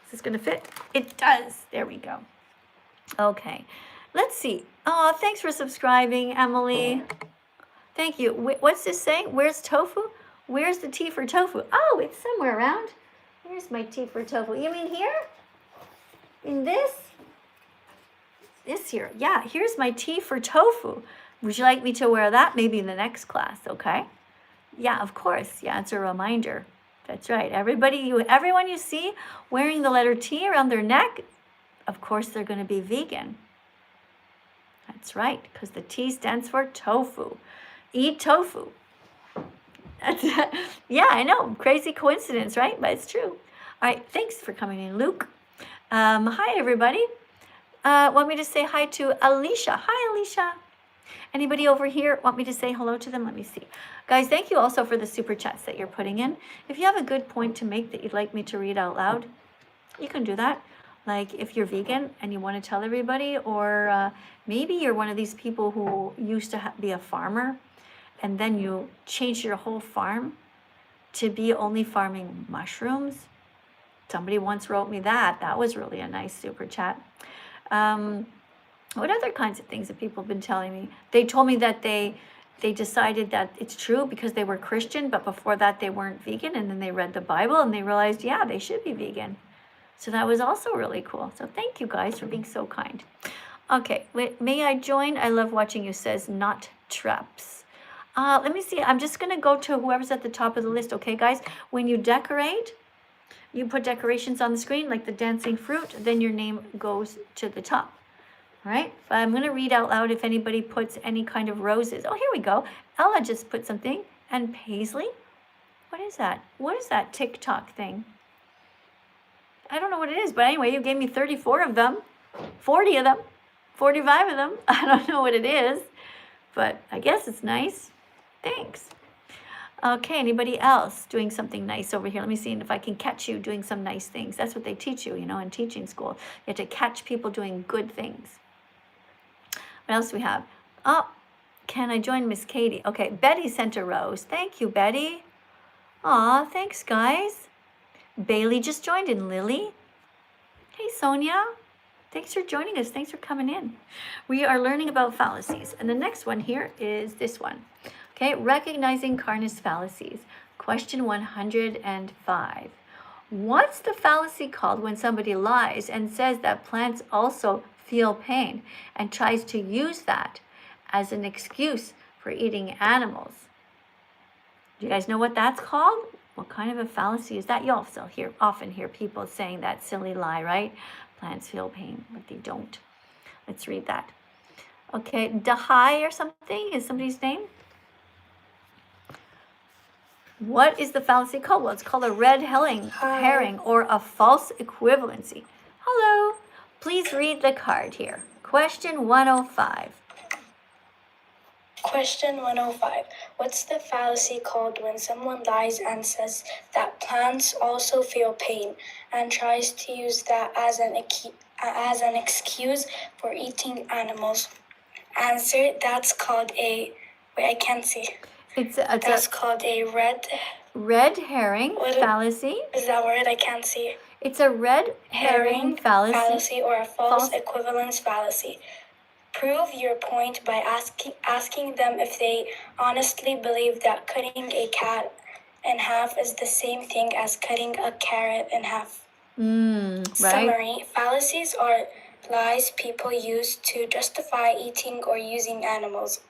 Is this going to fit? It does. There we go. Okay. Let's see. Oh, thanks for subscribing, Emily. Thank you. What's this saying? Where's tofu? Where's the T for tofu? Oh, it's somewhere around. Where's my T for tofu? You mean here? In this? This here. Yeah, here's my T for tofu. Would you like me to wear that? Maybe in the next class, okay? Yeah, of course. Yeah, it's a reminder. That's right. Everyone you see wearing the letter T around their neck, of course they're going to be vegan. That's right, because the T stands for tofu. Eat tofu. Yeah, I know. Crazy coincidence, right? But it's true. All right, thanks for coming in, Luke. Hi, everybody. Want me to say hi to Alicia? Hi, Alicia. Anybody over here want me to say hello to them? Let me see. Guys, thank you also for the super chats that you're putting in. If you have a good point to make that you'd like me to read out loud, you can do that. Like if you're vegan and you want to tell everybody, or maybe you're one of these people who used to be a farmer and then you changed your whole farm to be only farming mushrooms. Somebody once wrote me that. That was really a nice super chat. What other kinds of things have people been telling me? They told me that they decided that it's true because they were Christian, but before that they weren't vegan, and then they read the Bible and they realized, yeah, they should be vegan. So that was also really cool. So thank you guys for being so kind. Okay, wait, may I join? I love watching you, says Not Traps. Let me see. I'm just going to go to whoever's at the top of the list. Okay, guys, when you decorate, you put decorations on the screen like the dancing fruit, then your name goes to the top. All right, but I'm going to read out loud if anybody puts any kind of roses. Oh, here we go. Ella just put something. And Paisley? What is that? What is that TikTok thing? I don't know what it is, but anyway, you gave me 34 of them, 40 of them, 45 of them. I don't know what it is, but I guess it's nice. Thanks. Okay, anybody else doing something nice over here? Let me see if I can catch you doing some nice things. That's what they teach you, you know, in teaching school. You have to catch people doing good things. What else do we have? Oh, can I join Miss Katie? Okay, Betty sent a rose. Thank you, Betty. Aw, thanks, guys. Bailey just joined in. Lily. Hey, Sonia. Thanks for joining us. Thanks for coming in. We are learning about fallacies. And the next one here is this one. Okay, recognizing Carnus fallacies. Question 105. What's the fallacy called when somebody lies and says that plants also feel pain and tries to use that as an excuse for eating animals? Do you guys know what that's called? What kind of a fallacy is that? You also often hear people saying that silly lie, right? Plants feel pain, but they don't. Let's read that. Okay, Dahai or something is somebody's name. What is the fallacy called? Well, it's called a red herring or a false equivalency. Hello. Please read the card here. Question 105. Question 105. What's the fallacy called when someone lies and says that plants also feel pain and tries to use that as an excuse for eating animals? Answer, that's called a... Wait, I can't see. That's called a red herring fallacy. Is that word? I can't see. It's a red herring fallacy or a false equivalence fallacy. Prove your point by asking them if they honestly believe that cutting a cat in half is the same thing as cutting a carrot in half. Right. Summary, fallacies are lies people use to justify eating or using animals.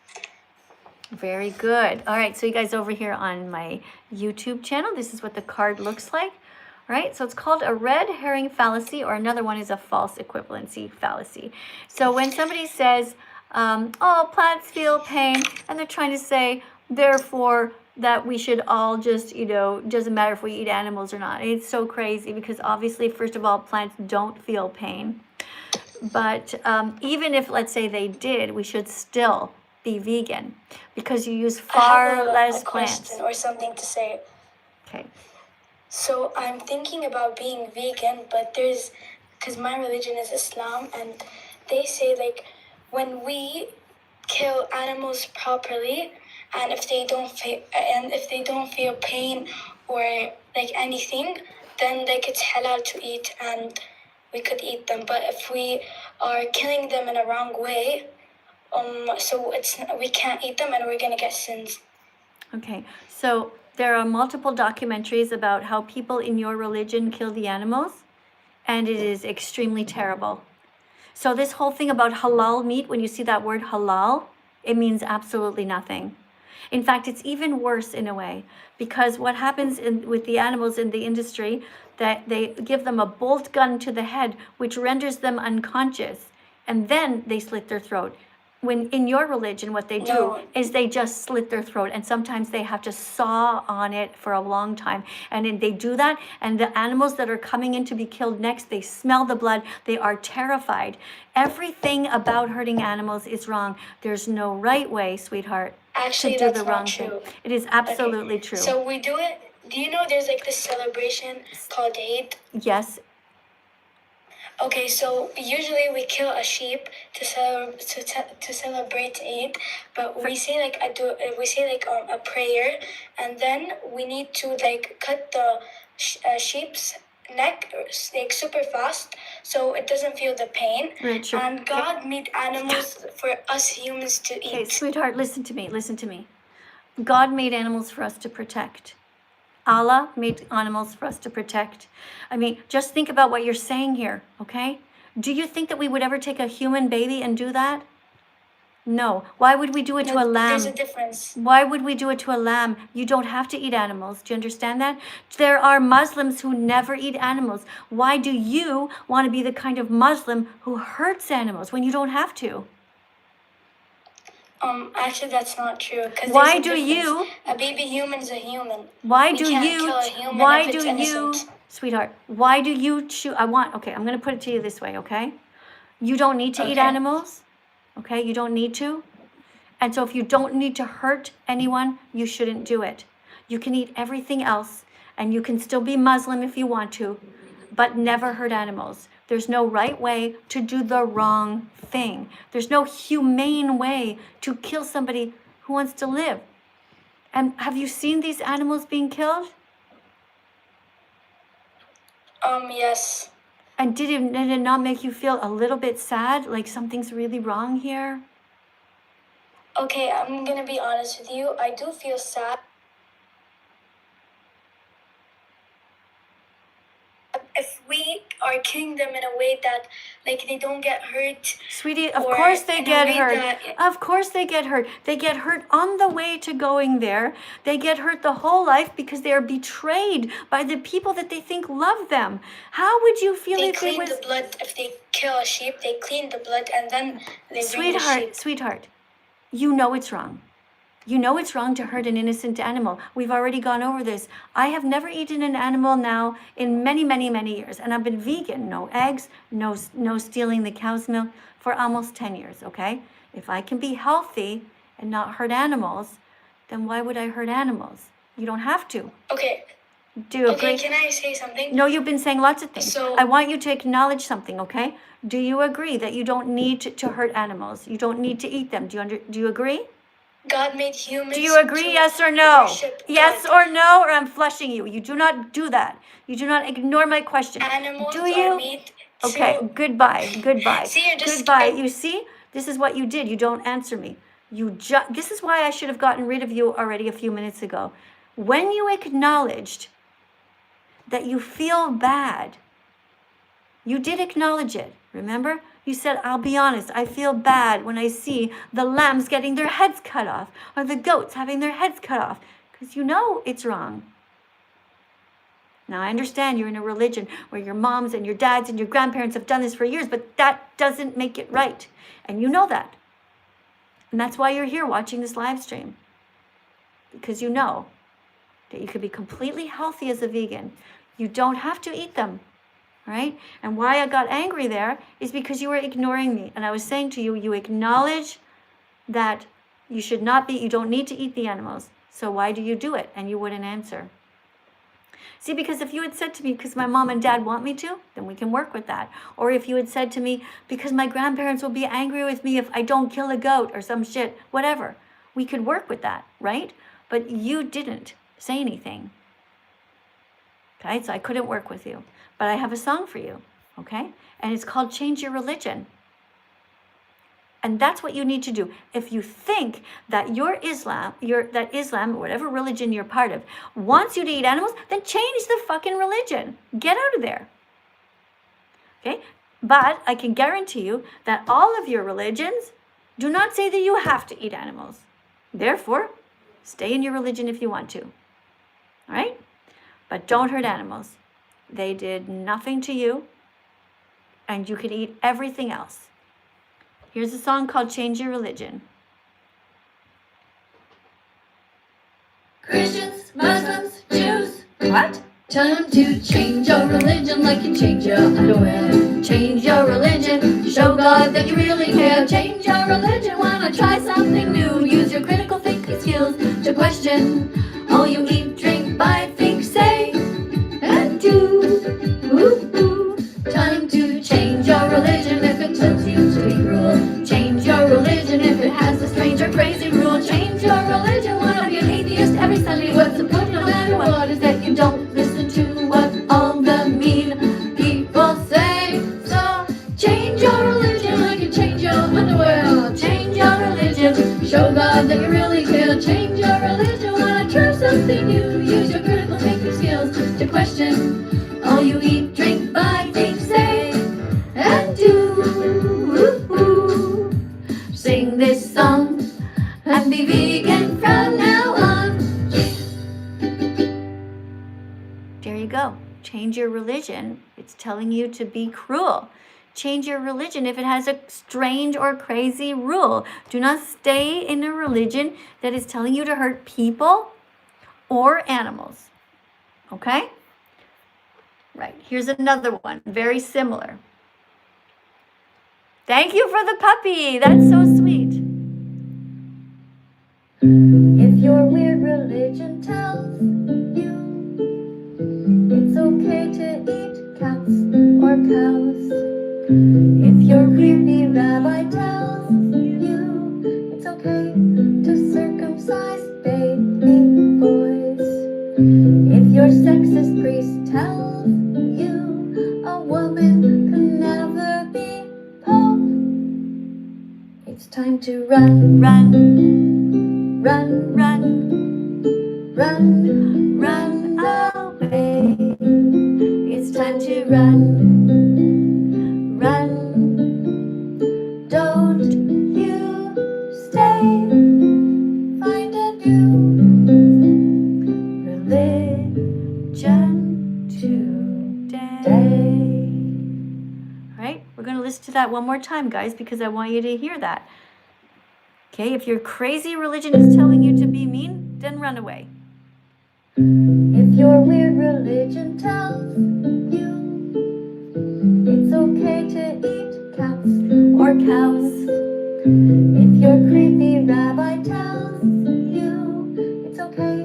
Very good. All right, so you guys over here on my YouTube channel, this is what the card looks like. Right, so it's called a red herring fallacy, or another one is a false equivalency fallacy. So when somebody says, oh, plants feel pain, and they're trying to say, therefore, that we should all just, doesn't matter if we eat animals or not. It's so crazy because obviously, first of all, plants don't feel pain. But even if, let's say they did, we should still be vegan because you use far less plants. Or something to say. Okay. So I'm thinking about being vegan, but because my religion is Islam, and they say like when we kill animals properly, and if they don't feel pain or like anything, then like it's halal to eat and we could eat them. But if we are killing them in a wrong way, so we can't eat them and we're gonna get sins. Okay, so there are multiple documentaries about how people in your religion kill the animals, and it is extremely terrible. So this whole thing about halal meat, when you see that word halal, it means absolutely nothing. In fact, it's even worse in a way, because what happens with the animals in the industry, that they give them a bolt gun to the head, which renders them unconscious, and then they slit their throat. When in your religion, what they do is they just slit their throat, and sometimes they have to saw on it for a long time. And then they do that, and the animals that are coming in to be killed next, they smell the blood, they are terrified. Everything about hurting animals is wrong. There's no right way, sweetheart, Actually, to do that's the wrong not true. thing. It is absolutely true. So we do it. Do you know there's like this celebration called Eid? Yes. Okay, so usually we kill a sheep to celebrate Eid, but we say like a prayer, and then we need to like cut the sheep's neck like super fast so it doesn't feel the pain. Right, sure. And God made animals for us humans to eat. Okay, sweetheart, listen to me. God made animals for us to protect. Allah made animals for us to protect. I mean, just think about what you're saying here, okay? Do you think that we would ever take a human baby and do that? No. Why would we do it to a lamb? There's a difference. Why would we do it to a lamb? You don't have to eat animals. Do you understand that? There are Muslims who never eat animals. Why do you want to be the kind of Muslim who hurts animals when you don't have to? Actually, that's not true. Why do you? A baby human is a human. Why We do can't you? kill a human Why if it's do you? innocent. Sweetheart, why do you choose? Okay, I'm going to put it to you this way, okay? You don't need to eat Okay. animals, okay? You don't need to. And so if you don't need to hurt anyone, you shouldn't do it. You can eat everything else, and you can still be Muslim if you want to, but never hurt animals. There's no right way to do the wrong thing. There's no humane way to kill somebody who wants to live. And have you seen these animals being killed? Yes. And did it not make you feel a little bit sad, like something's really wrong here? Okay, I'm gonna be honest with you. I do feel sad. If we are killing them in a way that, like, they don't get hurt. Sweetie, of Or course they in a get way hurt. that- Of course they get hurt. They get hurt on the way to going there. They get hurt the whole life because they are betrayed by the people that they think love them. How would you feel They if it clean was... the blood. If they kill a sheep, they clean the blood and then they bring the sheep. Sweetheart, you know it's wrong. You know it's wrong to hurt an innocent animal. We've already gone over this. I have never eaten an animal now in many, many, many years. And I've been vegan. No eggs, no stealing the cow's milk for almost 10 years, okay? If I can be healthy and not hurt animals, then why would I hurt animals? You don't have to. Okay. Do you agree? Okay, can I say something? No, you've been saying lots of things. So- I want you to acknowledge something, okay? Do you agree that you don't need to hurt animals? You don't need to eat them. Do you agree? God made humans. Do you agree, to yes or no? worship Yes God. or no, or I'm flushing you. You do not do that. You do not ignore my question. Animals Do are you? made to... Okay, goodbye. See, you're just Goodbye. kidding. You see? This is what you did. You don't answer me. This is why I should have gotten rid of you already a few minutes ago. When you acknowledged that you feel bad, you did acknowledge it, remember? You said, I'll be honest, I feel bad when I see the lambs getting their heads cut off or the goats having their heads cut off because you know it's wrong. Now, I understand you're in a religion where your moms and your dads and your grandparents have done this for years, but that doesn't make it right. And you know that. And that's why you're here watching this live stream. Because you know that you could be completely healthy as a vegan. You don't have to eat them. Right? And why I got angry there is because you were ignoring me. And I was saying to you, you acknowledge that you don't need to eat the animals. So why do you do it? And you wouldn't answer. See, because if you had said to me, because my mom and dad want me to, then we can work with that. Or if you had said to me, because my grandparents will be angry with me if I don't kill a goat or some shit, whatever, we could work with that, right? But you didn't say anything. Okay, so I couldn't work with you. But I have a song for you, okay? And it's called Change Your Religion. And that's what you need to do. If you think that Islam, or whatever religion you're part of, wants you to eat animals, then change the fucking religion. Get out of there. Okay? But I can guarantee you that all of your religions do not say that you have to eat animals. Therefore, stay in your religion if you want to. All right? But don't hurt animals. They did nothing to you, and you could eat everything else. Here's a song called Change Your Religion. Christians, Muslims, Jews. What? Time to change your religion like you change your underwear. Change your religion, show God that you really care. Change your religion, wanna try something new. Use your critical thinking skills to question all you eat, drink, buy, think, say, and do. Time to change your religion if it tells you to be cruel. Change your religion if it has a strange or crazy rule. Change your religion, wanna be an atheist every Sunday. What's the point no matter what is that you don't listen to what all the mean people say. So change your religion like you change your underwear. Change your religion, show God that you really care. Change your religion, wanna try something new. Use your critical thinking Change your religion. It's telling you to be cruel. Change your religion if it has a strange or crazy rule. Do not stay in a religion that is telling you to hurt people or animals. Okay? Right. Here's another one. Very similar. Thank you for the puppy. That's so sweet. If your weird religion tells you it's okay to eat cats or cows, if your creepy rabbi tells you it's okay to circumcise baby boys, if your sexist priest tells you a woman can never be pope, it's time to run, run, run, run, run, run away. It's time to run, run. Don't you stay. Find a new religion today. All right, we're going to listen to that one more time, guys, because I want you to hear that. Okay, if your crazy religion is telling you to be mean, then run away. If your weird religion tells you it's okay to eat cats or cows, if your creepy rabbi tells you it's okay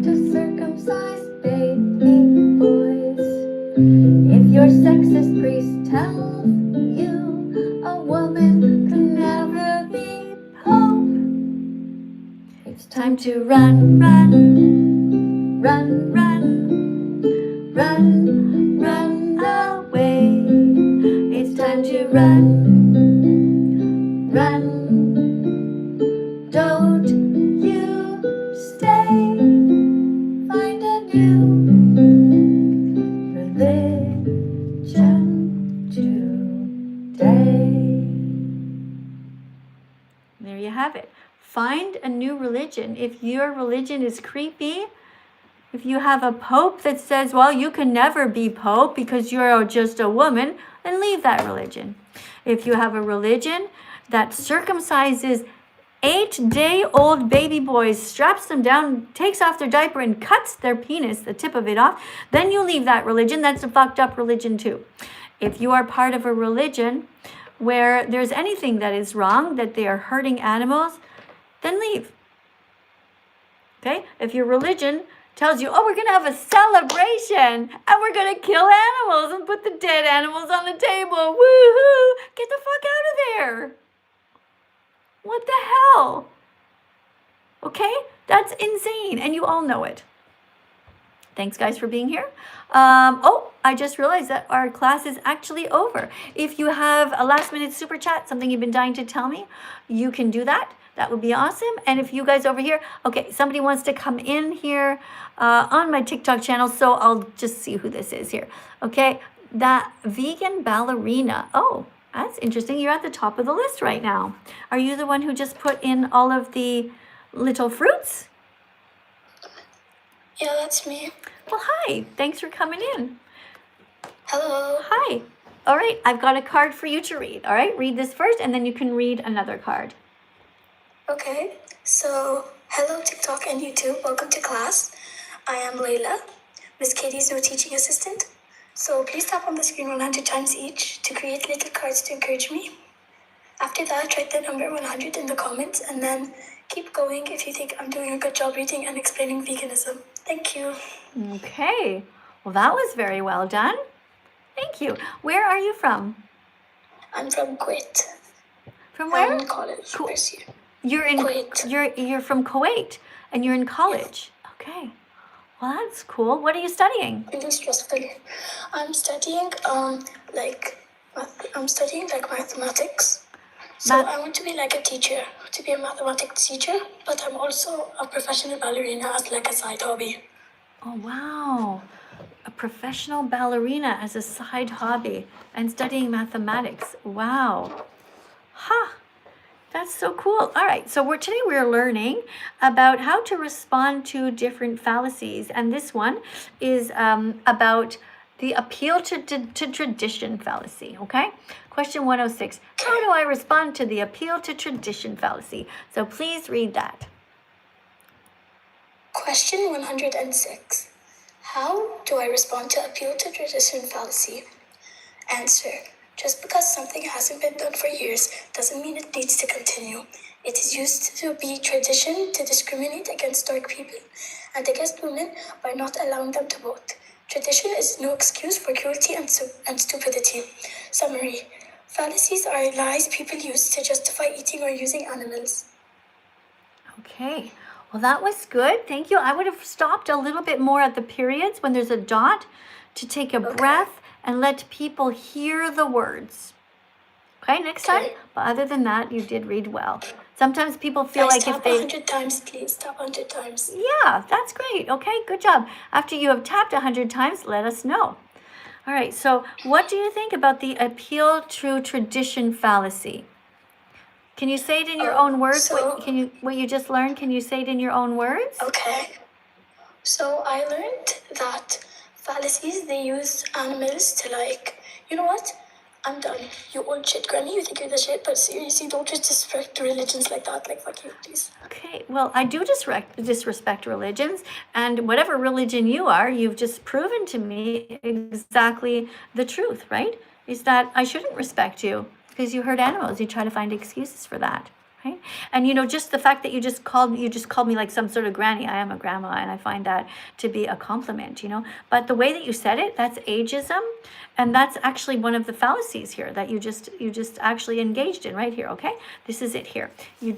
to circumcise baby boys, if your sexist priest tells you a woman can never be pope, it's time to run, run, run, run, run, run away. It's time to run, run. Don't you stay. Find a new religion today. There you have it. Find a new religion. If your religion is creepy, if you have a pope that says, well, you can never be pope because you're just a woman, then leave that religion. If you have a religion that circumcises 8-day-old baby boys, straps them down, takes off their diaper and cuts their penis, the tip of it off, then you leave that religion. That's a fucked up religion too. If you are part of a religion where there's anything that is wrong, that they are hurting animals, then leave. Okay? If your religion tells you, oh, we're going to have a celebration and we're going to kill animals and put the dead animals on the table. Woohoo! Get the fuck out of there. What the hell? Okay? That's insane. And you all know it. Thanks, guys, for being here. I just realized that our class is actually over. If you have a last-minute super chat, something you've been dying to tell me, you can do that. That would be awesome. And if you guys over here, okay, somebody wants to come in here on my TikTok channel, so I'll just see who this is here. Okay, that vegan ballerina. Oh, that's interesting. You're at the top of the list right now. Are you the one who just put in all of the little fruits? Yeah, that's me. Well, hi. Thanks for coming in. Hello. Hi. All right, I've got a card for you to read. All right, read this first, and then you can read another card. Okay, so hello TikTok and YouTube, welcome to class. I am Layla, Miss Katie's new teaching assistant. So please tap on the screen 100 times each to create little cards to encourage me. After that, write the number 100 in the comments and then keep going if you think I'm doing a good job reading and explaining veganism. Thank you. Okay, well that was very well done. Thank you. Where are you from? I'm from Kuwait. From where? I'm in college this year. You're in Kuwait. You're from Kuwait and you're in college. Okay. Well, that's cool. What are you studying? Really stressful. I'm studying mathematics. So I want to be like a teacher, to be a mathematics teacher, but I'm also a professional ballerina as like a side hobby. Oh, wow. A professional ballerina as a side hobby and studying mathematics. Wow. Ha. That's so cool. All right, so today we're learning about how to respond to different fallacies. And this one is about The appeal to tradition fallacy, okay? Question 106. How do I respond to the appeal to tradition fallacy? So please read that. Question 106. How do I respond to appeal to tradition fallacy? Answer. Just because something hasn't been done for years doesn't mean it needs to continue. It is used to be tradition to discriminate against dark people and against women by not allowing them to vote. Tradition is no excuse for cruelty and stupidity. Summary. Fallacies are lies people use to justify eating or using animals. Okay. Well, that was good. Thank you. I would have stopped a little bit more at the periods when there's a dot to take a breath and let people hear the words. Okay, next time. But other than that, you did read well. Sometimes people feel like if they... 100 times, please. Tap 100 times. Yeah, that's great. Okay, good job. After you have tapped 100 times, let us know. All right, so what do you think about the appeal to tradition fallacy? Can you say it in your own words? What you just learned, can you say it in your own words? Okay. So I learned that fallacies, they use animals to you know what? I'm done. You old shit granny, you think you're the shit, but seriously, don't just disrespect religions like that. Fuck you, please. Okay, well, I do disrespect religions, and whatever religion you are, you've just proven to me exactly the truth, right? Is that I shouldn't respect you because you hurt animals. You try to find excuses for that, right? And just the fact that you just called me like some sort of granny. I am a grandma, and I find that to be a compliment, But the way that you said it, that's ageism, and that's actually one of the fallacies here that you just actually engaged in right here. Okay, this is it here. You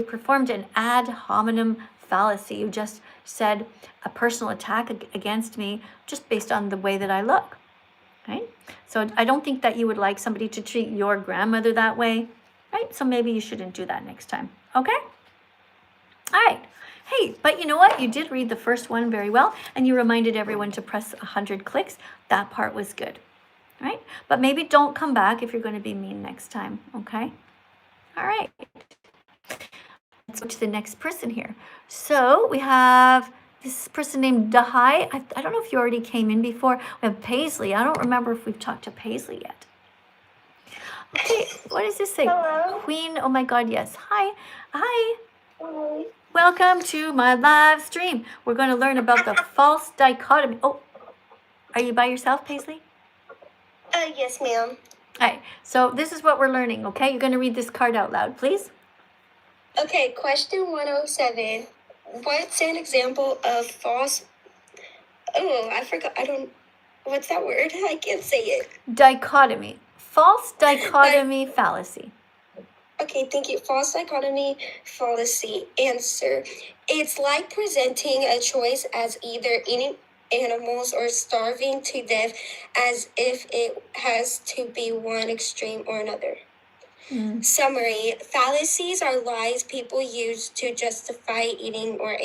performed an ad hominem fallacy. You just said a personal attack against me just based on the way that I look, right? So I don't think that you would like somebody to treat your grandmother that way. Right? So maybe you shouldn't do that next time. Okay? All right. Hey, but you know what? You did read the first one very well, and you reminded everyone to press 100 clicks. That part was good. All right? But maybe don't come back if you're going to be mean next time. Okay? All right. Let's go to the next person here. So we have this person named Dahai. I don't know if you already came in before. We have Paisley. I don't remember if we've talked to Paisley yet. Okay, what does this say? Hello. Queen, oh my God, yes. Hi. Hi. Welcome to my live stream. We're going to learn about the false dichotomy. Oh, are you by yourself, Paisley? Yes, ma'am. All right, so this is what we're learning, okay? You're going to read this card out loud, please. Okay, question 107. What's an example of false... Oh, I forgot. What's that word? I can't say it. Dichotomy. False dichotomy fallacy. Okay, thank you. False dichotomy fallacy. Answer. It's like presenting a choice as either eating animals or starving to death as if it has to be one extreme or another. Summary. Fallacies are lies people use to justify eating or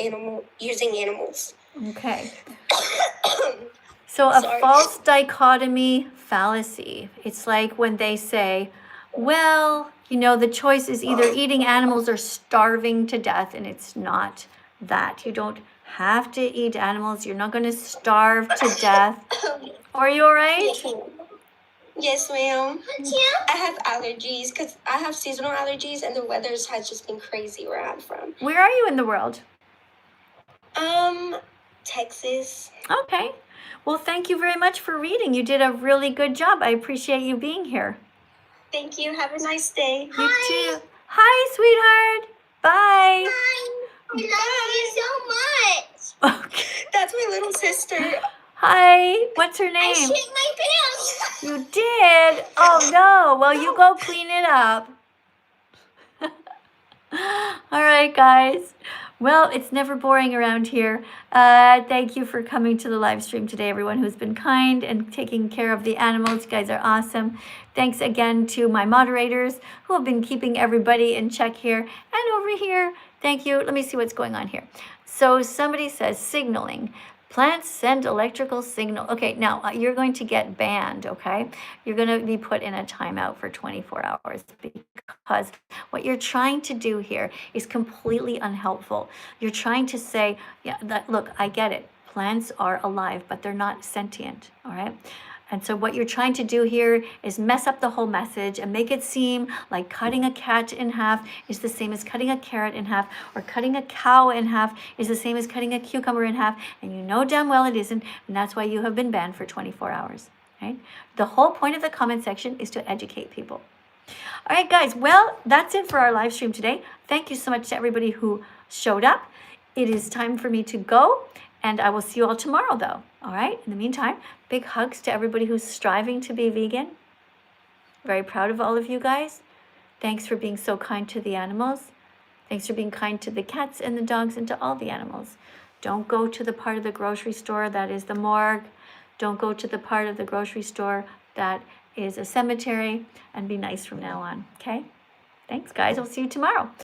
using animals. Okay. So a false dichotomy fallacy. It's like when they say, well, the choice is either eating animals or starving to death, and it's not that. You don't have to eat animals. You're not going to starve to death. Are you all right? Yes, ma'am. I have allergies because I have seasonal allergies, and the weather has just been crazy where I'm from. Where are you in the world? Texas. Okay. Well, thank you very much for reading. You did a really good job. I appreciate you being here. Thank you. Have a nice day. You too. Hi, sweetheart. Bye. Hi. I love you so much. Okay. That's my little sister. Hi. What's her name? I shit my pants. You did? Oh, no. Well, you go clean it up. All right, guys. Well, it's never boring around here. Thank you for coming to the live stream today, everyone who's been kind and taking care of the animals. You guys are awesome. Thanks again to my moderators who have been keeping everybody in check here and over here. Thank you. Let me see what's going on here. So somebody says signaling. Plants send electrical signal. Okay, now you're going to get banned, okay? You're going to be put in a timeout for 24 hours because what you're trying to do here is completely unhelpful. You're trying to say, yeah, look, I get it. plants are alive, but they're not sentient, all right? And so what you're trying to do here is mess up the whole message and make it seem like cutting a cat in half is the same as cutting a carrot in half, or cutting a cow in half is the same as cutting a cucumber in half, and you know damn well it isn't, and that's why you have been banned for 24 hours, right? The whole point of the comment section is to educate people. All right, guys, well, that's it for our live stream today. Thank you so much to everybody who showed up. It is time for me to go, and I will see you all tomorrow, though. All right, in the meantime, big hugs to everybody who's striving to be vegan. Very proud of all of you guys. Thanks for being so kind to the animals. Thanks for being kind to the cats and the dogs and to all the animals. Don't go to the part of the grocery store that is the morgue. Don't go to the part of the grocery store that is a cemetery, and be nice from now on, okay? Thanks, guys. I'll see you tomorrow.